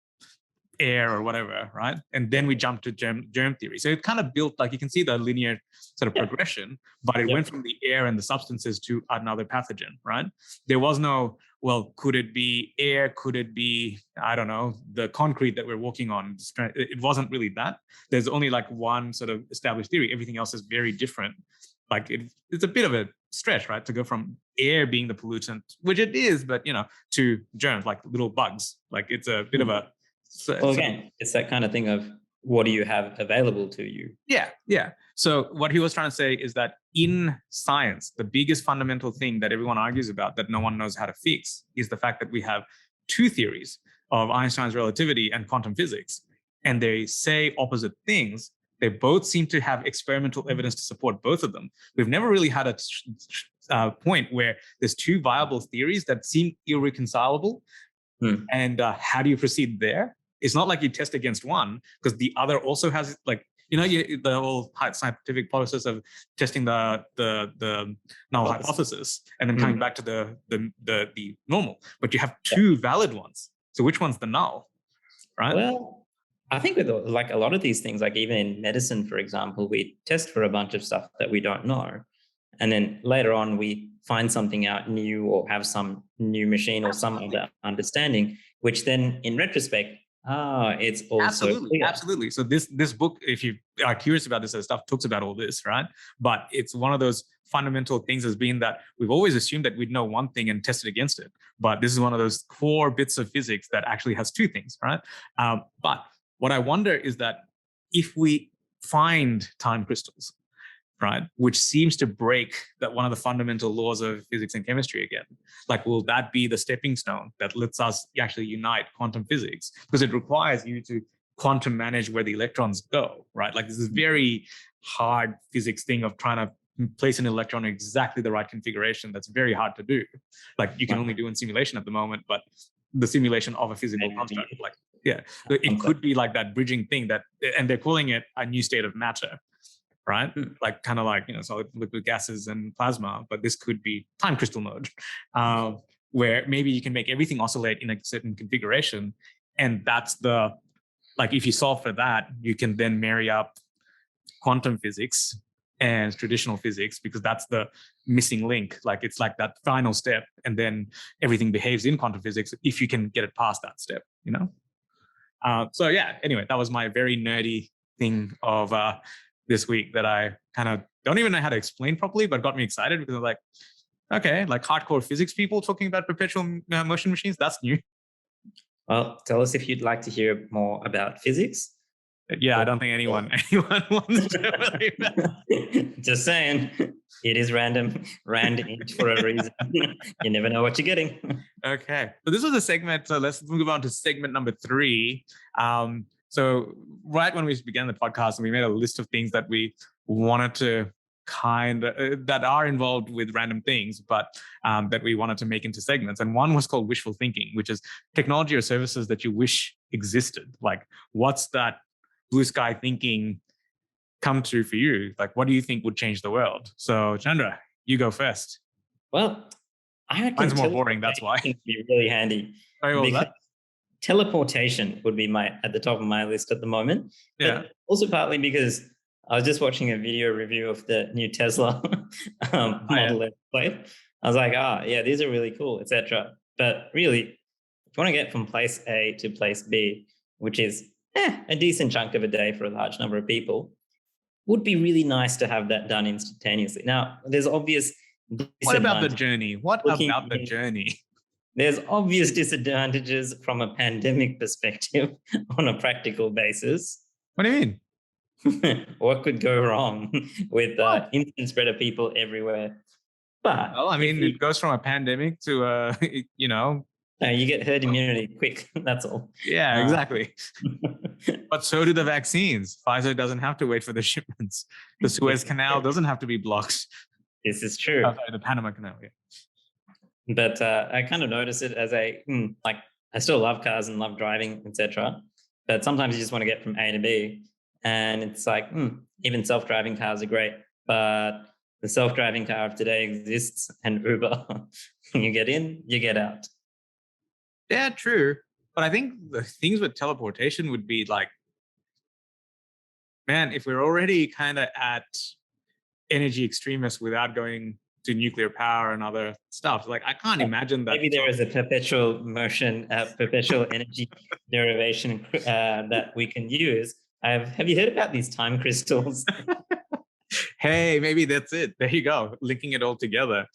air or whatever, right? And then we jumped to germ theory. So it kind of built, like you can see the linear sort of progression, but it went from the air and the substances to another pathogen, right? There was no, well, could it be air? Could it be, I don't know, the concrete that we're walking on? It wasn't really that. There's only like one sort of established theory. Everything else is very different. Like it's a bit of a stretch, right? To go from air being the pollutant, which it is, but to germs, like little bugs. Like it's a bit of a, it's that kind of thing of what do you have available to you? Yeah. So what he was trying to say is that in science, the biggest fundamental thing that everyone argues about that no one knows how to fix is the fact that we have two theories of Einstein's relativity and quantum physics, and they say opposite things. They both seem to have experimental evidence to support both of them. We've never really had a point where there's two viable theories that seem irreconcilable. And how do you proceed there? It's not like you test against one because the other also has like, the whole scientific process of testing the null hypothesis and then coming back to the normal. But you have two valid ones. So which one's the null, right? Well, I think with like a lot of these things, like even in medicine, for example, we test for a bunch of stuff that we don't know. And then later on, we find something out new or have some new machine or some other understanding, which then in retrospect It's also Absolutely, clear. absolutely. So this book, if you are curious about this sort of stuff, talks about all this, right? But it's one of those fundamental things has been that we've always assumed that we'd know one thing and test it against it. But this is one of those core bits of physics that actually has two things, right? But what I wonder is that if we find time crystals, right, which seems to break that one of the fundamental laws of physics and chemistry again, like, will that be the stepping stone that lets us actually unite quantum physics? Because it requires you to quantum manage where the electrons go, right? Like, this is very hard physics thing of trying to place an electron in exactly the right configuration. That's very hard to do. Like, you can only do in simulation at the moment, but the simulation of a physical construct, like, yeah, it could be like that bridging thing that, and they're calling it a new state of matter, right? Like, kind of like, solid liquid gases and plasma, but this could be time crystal mode, where maybe you can make everything oscillate in a certain configuration. And that's like, if you solve for that, you can then marry up quantum physics and traditional physics, because that's the missing link. Like, it's like that final step, and then everything behaves in quantum physics if you can get it past that step, So yeah, anyway, that was my very nerdy thing of this week that I kind of don't even know how to explain properly, but got me excited because I'm like, okay, like hardcore physics people talking about perpetual motion machines, that's new. Well, tell us if you'd like to hear more about physics. Yeah, I don't think anyone wants to believe that. Just saying, it is randInt for a reason. You never know what you're getting. Okay, so this was a segment. So let's move on to segment number 3. So right when we began the podcast, we made a list of things that we wanted to that are involved with random things, but that we wanted to make into segments. And one was called Wishful Thinking, which is technology or services that you wish existed. Like, what's that blue sky thinking come true for you? Like, what do you think would change the world? So Chandra, you go first. Well, I reckon mine's more boring, that's why. Would be really handy. Sorry, what was that? Teleportation would be at the top of my list at the moment. Yeah. But also partly because I was just watching a video review of the new Tesla Model S plate. I was like, yeah, these are really cool, etc. But really, if you want to get from place A to place B, which is a decent chunk of a day for a large number of people, would be really nice to have that done instantaneously. Now, there's obvious disadvantages. What about the journey? There's obvious disadvantages from a pandemic perspective on a practical basis. What do you mean? What could go wrong with instant spread of people everywhere? But well, I mean, it goes from a pandemic to you get herd immunity quick. That's all. Yeah, exactly. But so do the vaccines. Pfizer doesn't have to wait for the shipments. The Suez Canal doesn't have to be blocked. This is true. Oh, sorry, the Panama Canal. Yeah. But I kind of notice it as I still love cars and love driving, etc. But sometimes you just want to get from A to B. And it's like, even self-driving cars are great, but the self-driving car of today exists, and Uber, you get in, you get out. Yeah, true. But I think the things with teleportation would be like, man, if we're already kind of at energy extremists without going to nuclear power and other stuff, like, I can't imagine that. Maybe there is a perpetual motion, perpetual energy derivation that we can use. Have you heard about these time crystals? Hey, maybe that's it. There you go, linking it all together.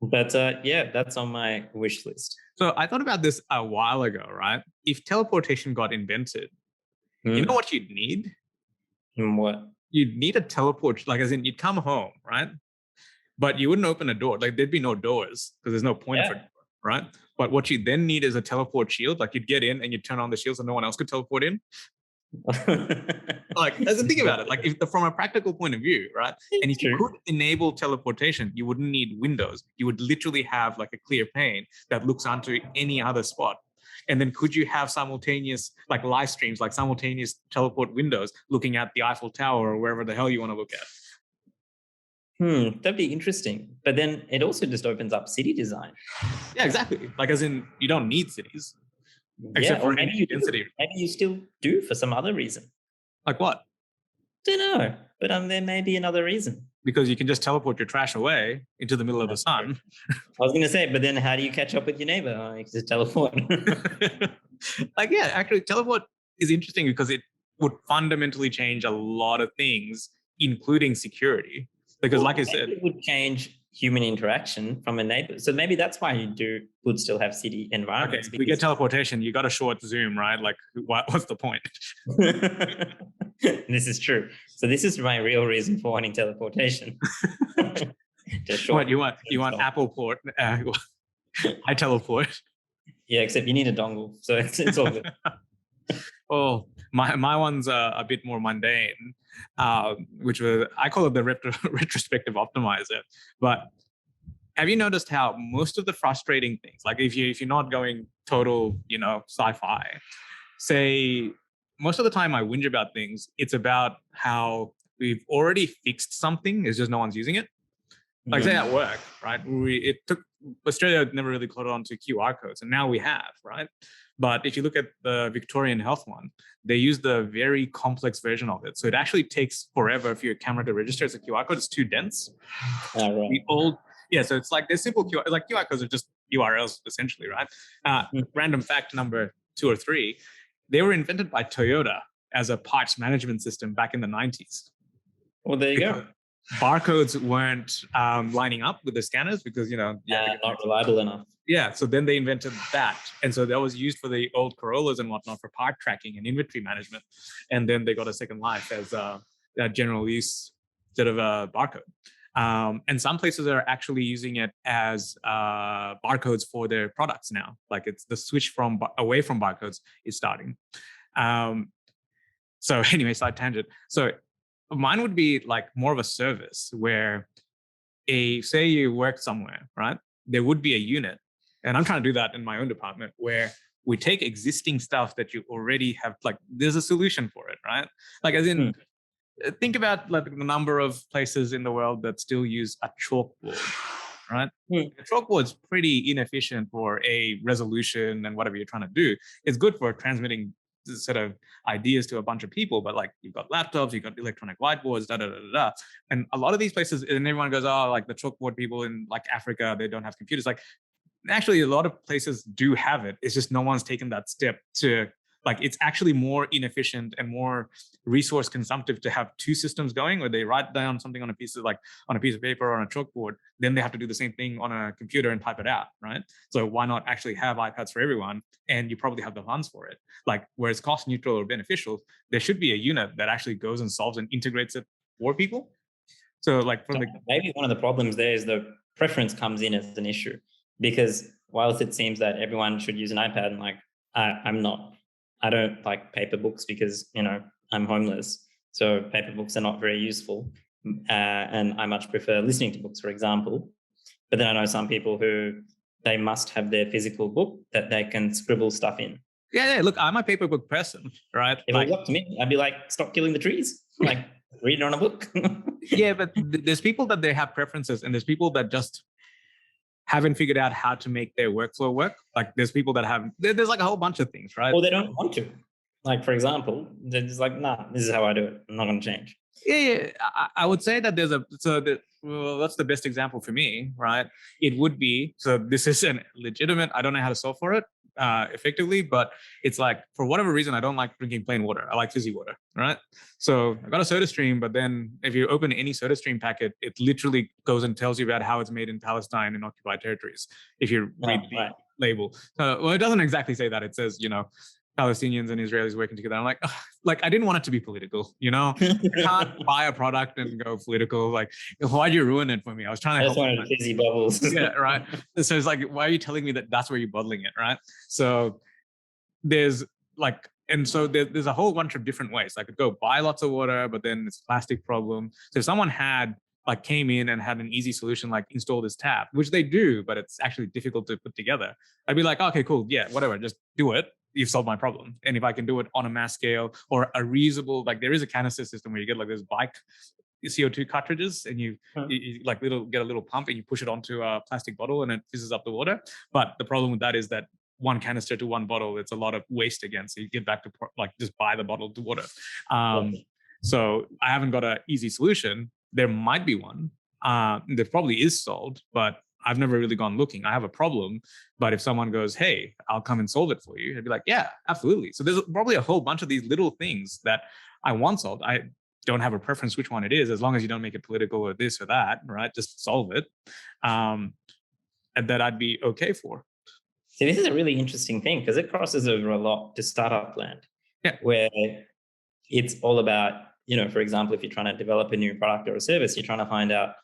But yeah, that's on my wish list. So I thought about this a while ago, right? If teleportation got invented, you know what you'd need? What? You'd need a teleport, like, as in, you'd come home, right? But you wouldn't open a door. Like, there'd be no doors because there's no point for it, right? But what you then need is a teleport shield. Like, you'd get in and you'd turn on the shield so no one else could teleport in. Like, as in, think about it. Like, from a practical point of view, right? And if you could enable teleportation, you wouldn't need windows. You would literally have like a clear pane that looks onto any other spot. And then could you have simultaneous, like, live streams, like simultaneous teleport windows looking at the Eiffel Tower or wherever the hell you want to look at? That'd be interesting. But then it also just opens up city design. Yeah, exactly. Like, as in, you don't need cities. Except for energy density. Maybe you still do for some other reason. Like what? Don't know. But there may be another reason. because you can just teleport your trash away into the middle of the sun. I was going to say, but then how do you catch up with your neighbor? Oh, you can just teleport. Like, yeah, actually, teleport is interesting because it would fundamentally change a lot of things, including security. Because, like I said, it would change human interaction from a neighbor. So maybe that's why would still have city environments. okay, if we get teleportation, you got a short zoom, right? Like, what's the point? This is true. So this is my real reason for wanting teleportation. What you want Apple Port? I teleport. Yeah, except you need a dongle, so it's all good. Oh, my one's a bit more mundane, which I call it the retrospective optimizer. But have you noticed how most of the frustrating things, like if you're not going total, sci-fi, say most of the time I whinge about things, it's about how we've already fixed something, it's just no one's using it. Like say at work, right? Australia never really caught on to QR codes, and now we have, right? But if you look at the Victorian health one, they use the very complex version of it. So it actually takes forever for your camera to register as a QR code. It's too dense. Right. So it's like they're simple QR codes are just URLs essentially, right? Random fact number 2 or 3, they were invented by Toyota as a parts management system back in the 90s. Well, there you go. Barcodes weren't lining up with the scanners because, not reliable enough. Yeah, so then they invented that. And so that was used for the old Corollas and whatnot for part tracking and inventory management. And then they got a second life as a general use instead of a barcode. And some places are actually using it as barcodes for their products now. Like it's the switch away from barcodes is starting. So anyway, side tangent. So mine would be like more of a service where say you work somewhere, right? There would be a unit. And I'm trying to do that in my own department where we take existing stuff that you already have, like there's a solution for it, right? Like as in, think about like the number of places in the world that still use a chalkboard, right? A chalkboard's pretty inefficient for a resolution and whatever you're trying to do. It's good for transmitting sort of ideas to a bunch of people, but like you've got laptops, you've got electronic whiteboards, and a lot of these places, and everyone goes, oh, like the chalkboard people in like Africa, they don't have computers. Like actually a lot of places do have it. It's just no one's taken that step to like, it's actually more inefficient and more resource consumptive to have 2 systems going where they write down something on a piece of paper or on a chalkboard, then they have to do the same thing on a computer and type it out, right? So why not actually have iPads for everyone? And you probably have the funds for it. Like where it's cost neutral or beneficial, there should be a unit that actually goes and solves and integrates it for people. So like maybe one of the problems there is the preference comes in as an issue, because whilst it seems that everyone should use an iPad, and like I don't like paper books because, I'm homeless. So paper books are not very useful. And I much prefer listening to books, for example. But then I know some people who they must have their physical book that they can scribble stuff in. Yeah. Look, I'm a paper book person, right? If it was up to me, I'd be like, stop killing the trees. Like, read it on a book. Yeah, but there's people that they have preferences, and there's people that just haven't figured out how to make their workflow work. Like there's people that there's like a whole bunch of things, right? Or they don't want to. Like, for example, they're just like, nah, this is how I do it. I'm not going to change. Yeah. I would say that what's the best example for me, right? It would be, so this is an legitimate, I don't know how to solve for it effectively, but it's like, for whatever reason, I don't like drinking plain water. I like fizzy water, right? So I got a soda stream, but then if you open any soda stream packet, it literally goes and tells you about how it's made in Palestine and occupied territories. If you read the label. So, well, it doesn't exactly say that. It says, Palestinians and Israelis working together. I'm like, like I didn't want it to be political, You can't buy a product and go political. Like, why'd you ruin it for me? I was trying to help. I just wanted fizzy bubbles. Yeah, right. So it's like, why are you telling me that that's where you're bottling it, right? So there's like, and so there's a whole bunch of different ways. I could go buy lots of water, but then it's a plastic problem. So if someone came in and had an easy solution, like install this tap, which they do, but it's actually difficult to put together. I'd be like, okay, cool. Yeah, whatever. Just do it. You've solved my problem. And if I can do it on a mass scale or a reusable, like there is a canister system where you get like those bike CO2 cartridges and you like get a little pump and you push it onto a plastic bottle and it fizzes up the water. But the problem with that is that one canister to one bottle, it's a lot of waste again. So you get back to like just buy the bottled water. So I haven't got an easy solution, there might be one that probably is solved, but I've never really gone looking. I have a problem, but if someone goes, hey, I'll come and solve it for you, I'd be like, yeah, absolutely. So there's probably a whole bunch of these little things that I want solved. I don't have a preference which one it is, as long as you don't make it political or this or that, right? Just solve it. And that I'd be okay for. See, this is a really interesting thing because it crosses over a lot to startup land, where it's all about, for example, if you're trying to develop a new product or a service, you're trying to find out,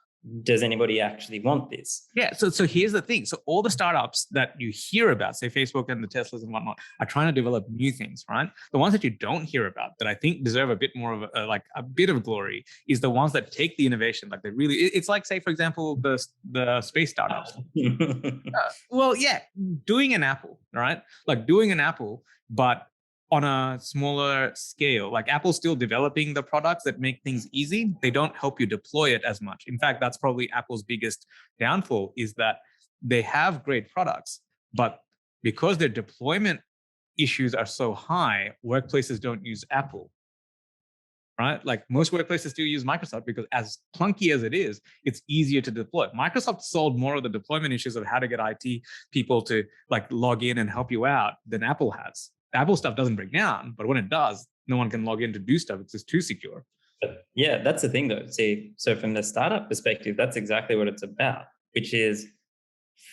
does anybody actually want this? Yeah. So here's the thing. So all the startups that you hear about, say Facebook and the Teslas and whatnot, are trying to develop new things, right? The ones that you don't hear about that I think deserve a bit more of a bit of glory is the ones that take the innovation. Like they really, it's like, say, for example, the space startups. Well, yeah, doing an Apple, right? Like doing an Apple, but on a smaller scale. Like Apple's still developing the products that make things easy. They don't help you deploy it as much. In fact, that's probably Apple's biggest downfall is that they have great products, but because their deployment issues are so high, workplaces don't use Apple, right? Like most workplaces still use Microsoft because as clunky as it is, it's easier to deploy. Microsoft solved more of the deployment issues of how to get IT people to like log in and help you out than Apple has. Apple stuff doesn't break down, but when it does, no one can log in to do stuff. It's just too secure. But yeah, that's the thing though. See, so from the startup perspective, that's exactly what it's about, which is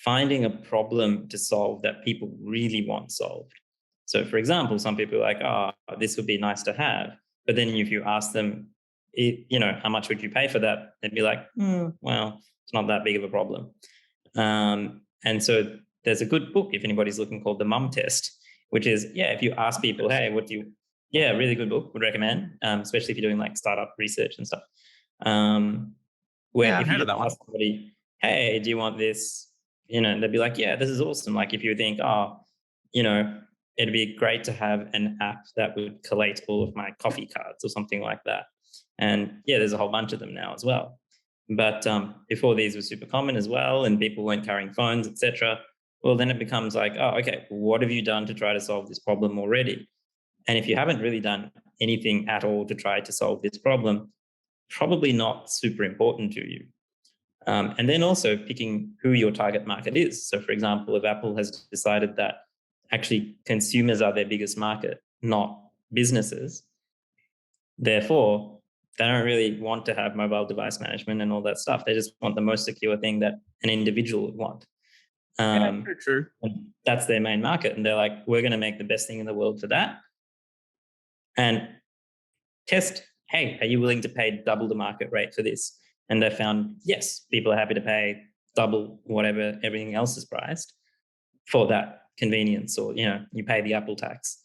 finding a problem to solve that people really want solved. So for example, some people are like, oh, this would be nice to have. But then if you ask them, how much would you pay for that? They'd be like, well, it's not that big of a problem. And so there's a good book, if anybody's looking, called The Mum Test, which is, if you ask people, hey, really good book, would recommend, especially if you're doing like startup research and stuff. Where if you ask somebody, hey, do you want this? They'd be like, yeah, this is awesome. Like if you think, it'd be great to have an app that would collate all of my coffee cards or something like that. And there's a whole bunch of them now as well. But before these were super common as well, and people weren't carrying phones, etc. Well, then it becomes like, oh, okay, what have you done to try to solve this problem already? And if you haven't really done anything at all to try to solve this problem, probably not super important to you. And then also picking who your target market is. So for example, if Apple has decided that actually consumers are their biggest market, not businesses, therefore, they don't really want to have mobile device management and all that stuff. They just want the most secure thing that an individual would want. Very true. And that's their main market. And they're like, we're going to make the best thing in the world for that. And test, hey, are you willing to pay double the market rate for this? And they found, yes, people are happy to pay double whatever everything else is priced for that convenience, or, you pay the Apple tax.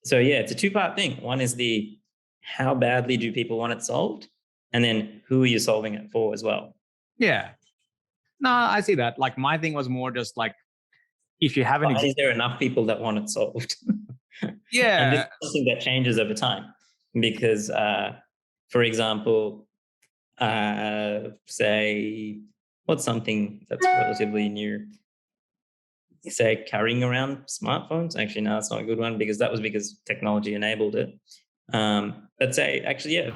So it's a two-part thing. One is the how badly do people want it solved? And then who are you solving it for as well? Yeah. No, I see that. Like my thing was more just like, if you have is there enough people that want it solved? Yeah. And this is something that changes over time because, for example, say, what's something that's relatively new? Say carrying around smartphones. Actually, no, that's not a good one because that was because technology enabled it. But say, actually,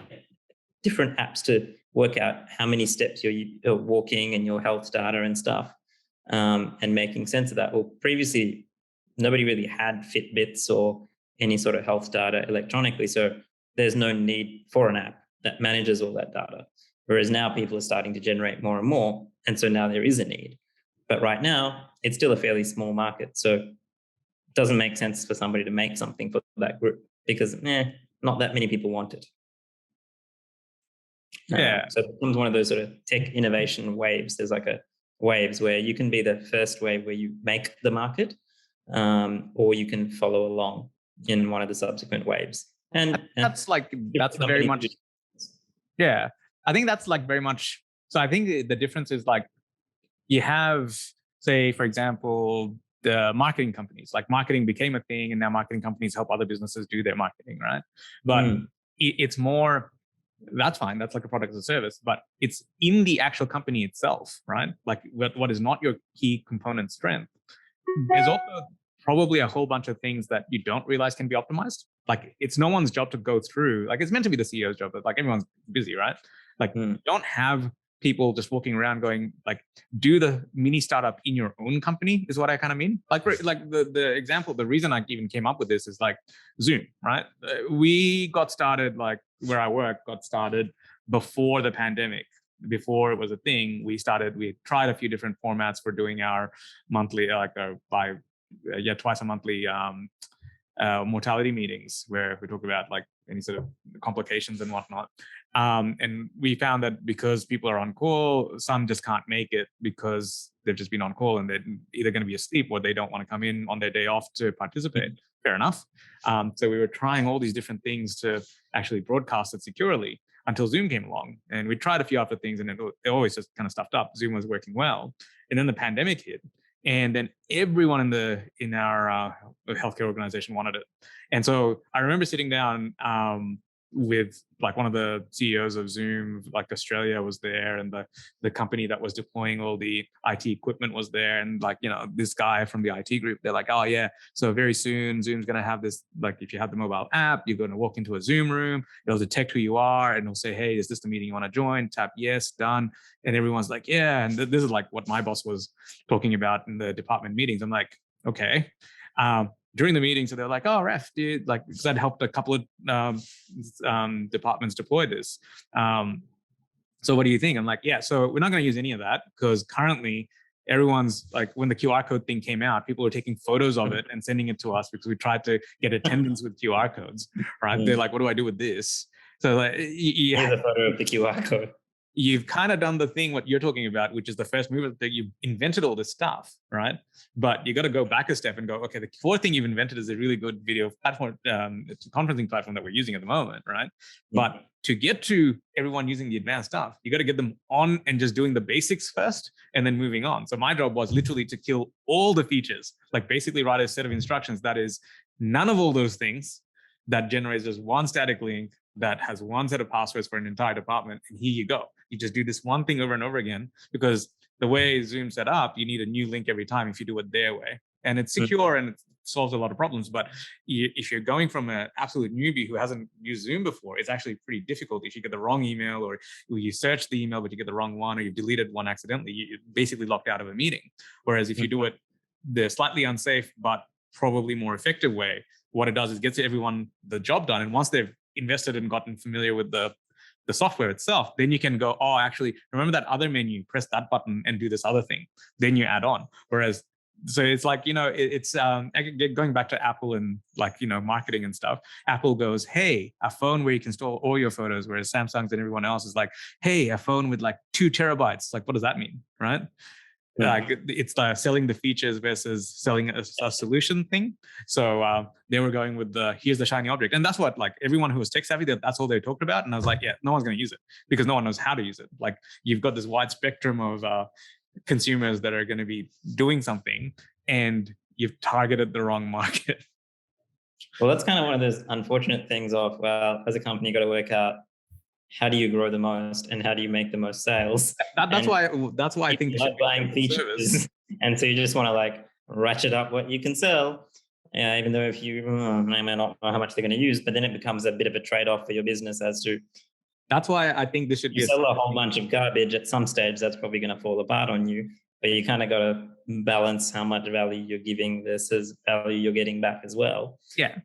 different apps to work out how many steps you're walking and your health data and stuff, and making sense of that. Well, previously, nobody really had Fitbits or any sort of health data electronically. So there's no need for an app that manages all that data. Whereas now people are starting to generate more and more. And so now there is a need. But right now, it's still a fairly small market. So it doesn't make sense for somebody to make something for that group because not that many people want it. So it becomes one of those sort of tech innovation waves. There's like a waves where you can be the first wave where you make the market, or you can follow along in one of the subsequent waves. And that's very much. Yeah, I think that's like very much. So I think the difference is like you have, say, for example, the marketing companies. Like marketing became a thing, and now marketing companies help other businesses do their marketing, right? But it's more. That's fine. That's like a product as a service, but it's in the actual company itself, right? Like what is not your key component strength. There's also probably a whole bunch of things that you don't realize can be optimized. Like it's no one's job to go through, like it's meant to be the CEO's job, but like everyone's busy, right? Like you don't have people just walking around going like, do the mini startup in your own company is what I kind of mean. Like the example, the reason I even came up with this is like Zoom, right? We got started, like where I work got started before the pandemic. Before it was a thing, we tried a few different formats for doing our monthly, twice a monthly mortality meetings where we talk about like any sort of complications and whatnot. And we found that because people are on call, some just can't make it because they've just been on call and they're either going to be asleep or they don't want to come in on their day off to participate. Fair enough. So we were trying all these different things to actually broadcast it securely until Zoom came along. And we tried a few other things and it always just kind of stuffed up. Zoom was working well. And then the pandemic hit. And then everyone in our healthcare organization wanted it. And so I remember sitting down with like one of the CEOs of Zoom, like Australia was there, and the company that was deploying all the IT equipment was there. And like, you know, this guy from the IT group, they're like, oh yeah, so very soon Zoom's going to have this, like if you have the mobile app, you're going to walk into a Zoom room, it'll detect who you are and it'll say, hey, is this the meeting you want to join? Tap yes, done. And everyone's like, yeah. And this is like what my boss was talking about in the department meetings. I'm like, okay. During the meeting, so they're like, "Oh, Raff, dude, like, because I'd helped a couple of departments deploy this. So what do you think?" I'm like, "Yeah, so we're not going to use any of that because currently everyone's like, when the QR code thing came out, people were taking photos of it and sending it to us because we tried to get attendance with QR codes, right? They're like, what do I do with this?" So like, here's a photo of the QR code. You've kind of done the thing, what you're talking about, which is the first mover, that you've invented all this stuff, right? But you got to go back a step and go, okay, the fourth thing you've invented is a really good video platform, it's a conferencing platform that we're using at the moment, right? But to get to everyone using the advanced stuff, you got to get them on and just doing the basics first and then moving on. So my job was literally to kill all the features, like basically write a set of instructions that is none of all those things, that generates just one static link that has one set of passwords for an entire department. And here you go. You just do this one thing over and over again, because the way Zoom's set up, you need a new link every time if you do it their way. And it's secure and it solves a lot of problems. But if you're going from an absolute newbie who hasn't used Zoom before, it's actually pretty difficult. If you get the wrong email, or you search the email, but you get the wrong one, or you deleted one accidentally, you're basically locked out of a meeting. Whereas if you do it the slightly unsafe, but probably more effective way, what it does is gets everyone the job done. And once they've invested and gotten familiar with the software itself, then you can go, oh, actually, remember that other menu, press that button and do this other thing. Then you add on. Whereas, so it's like, you know, it's going back to Apple and like, you know, marketing and stuff. Apple goes, hey, a phone where you can store all your photos, whereas Samsung's and everyone else is like, hey, a phone with like 2 terabytes. Like, what does that mean, right? Like it's selling the features versus selling a solution thing. So they were going with here's the shiny object. And that's what, like, everyone who was tech savvy, that's all they talked about. And I was like, yeah, no one's going to use it because no one knows how to use it. Like, you've got this wide spectrum of consumers that are going to be doing something, and you've targeted the wrong market. Well, that's kind of one of those unfortunate things of, well, as a company, you got to work out, how do you grow the most and how do you make the most sales? That's why I think you should be buying features. And so you just want to like ratchet up what you can sell, even though if you may not know how much they're going to use, but then it becomes a bit of a trade-off for your business as to. That's why I think this should be sell a whole bunch of garbage. At some stage, that's probably going to fall apart on you. But you kind of got to balance how much value you're giving versus value you're getting back as well. Yeah.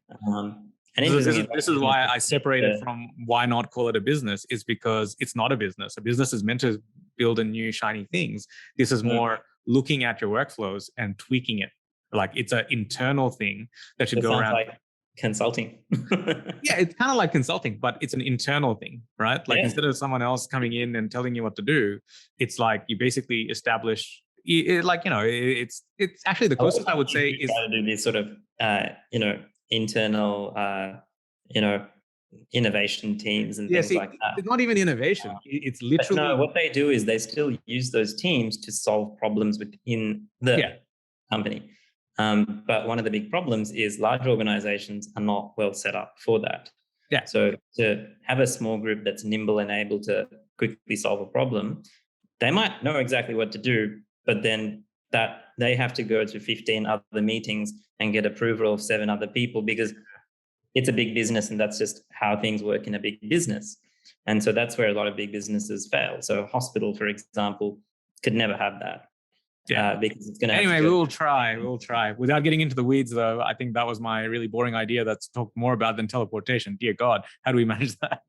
And this is why I separated from why not call it a business, is because it's not a business. A business is meant to build a new shiny things. This is more looking at your workflows and tweaking it. Like, it's an internal thing that should go around. Like consulting. Yeah, it's kind of like consulting, but it's an internal thing, right? Like, instead of someone else coming in and telling you what to do, it's like you basically establish like, you know, it's actually the closest I would say is try to do these sort of you know, internal you know, innovation teams and things like that. It's not even innovation. It's literally, no, what they do is they still use those teams to solve problems within the company. But one of the big problems is large organizations are not well set up for that. Yeah. So to have a small group that's nimble and able to quickly solve a problem, they might know exactly what to do, but then that they have to go to 15 other meetings and get approval of 7 other people, because it's a big business and that's just how things work in a big business. And so that's where a lot of big businesses fail. So a hospital, for example, could never have that. Yeah. Because it's going to anyway, we'll try. Without getting into the weeds, though, I think that was my really boring idea that's talked more about than teleportation. Dear God, how do we manage that?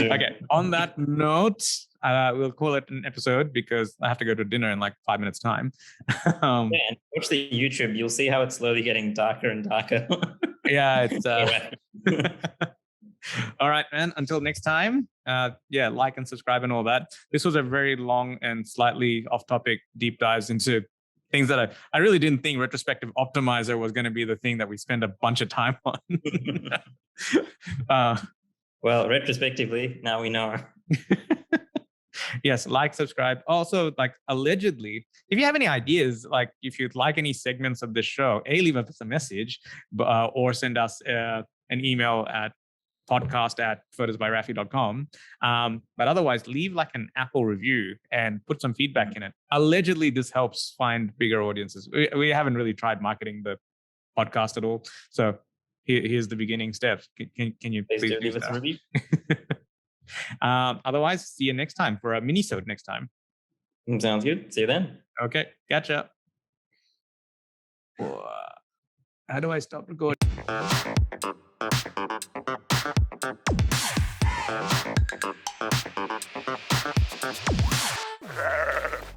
Okay, on that note, we'll call it an episode because I have to go to dinner in like 5 minutes time. Yeah, and watch the YouTube. You'll see how it's slowly getting darker and darker. Yeah, it's all right, man. Until next time, yeah, like and subscribe and all that. This was a very long and slightly off-topic deep dives into things that I really didn't think retrospective optimizer was going to be the thing that we spend a bunch of time on. Well, retrospectively, now we know. Yes, like, subscribe. Also, like, allegedly, if you have any ideas, like if you'd like any segments of this show, leave us a message, or send us an email at podcast@photorsbyraffy.com. But otherwise, leave like an Apple review and put some feedback in it. Allegedly, this helps find bigger audiences. We haven't really tried marketing the podcast at all. So here's the beginning steps. Can you please do leave us a review? Otherwise, see you next time for a mini-sode next time. Sounds good. See you then. Okay, gotcha. How do I stop recording?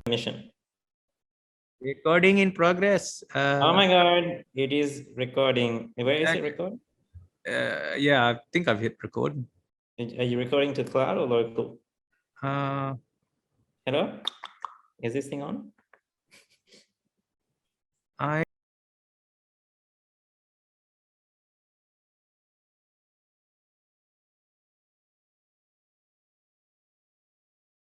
Mission. Recording in progress. Oh my God, it is recording. Where is it recording? Yeah, I think I've hit record. Are you recording to cloud or local? Hello? Is this thing on?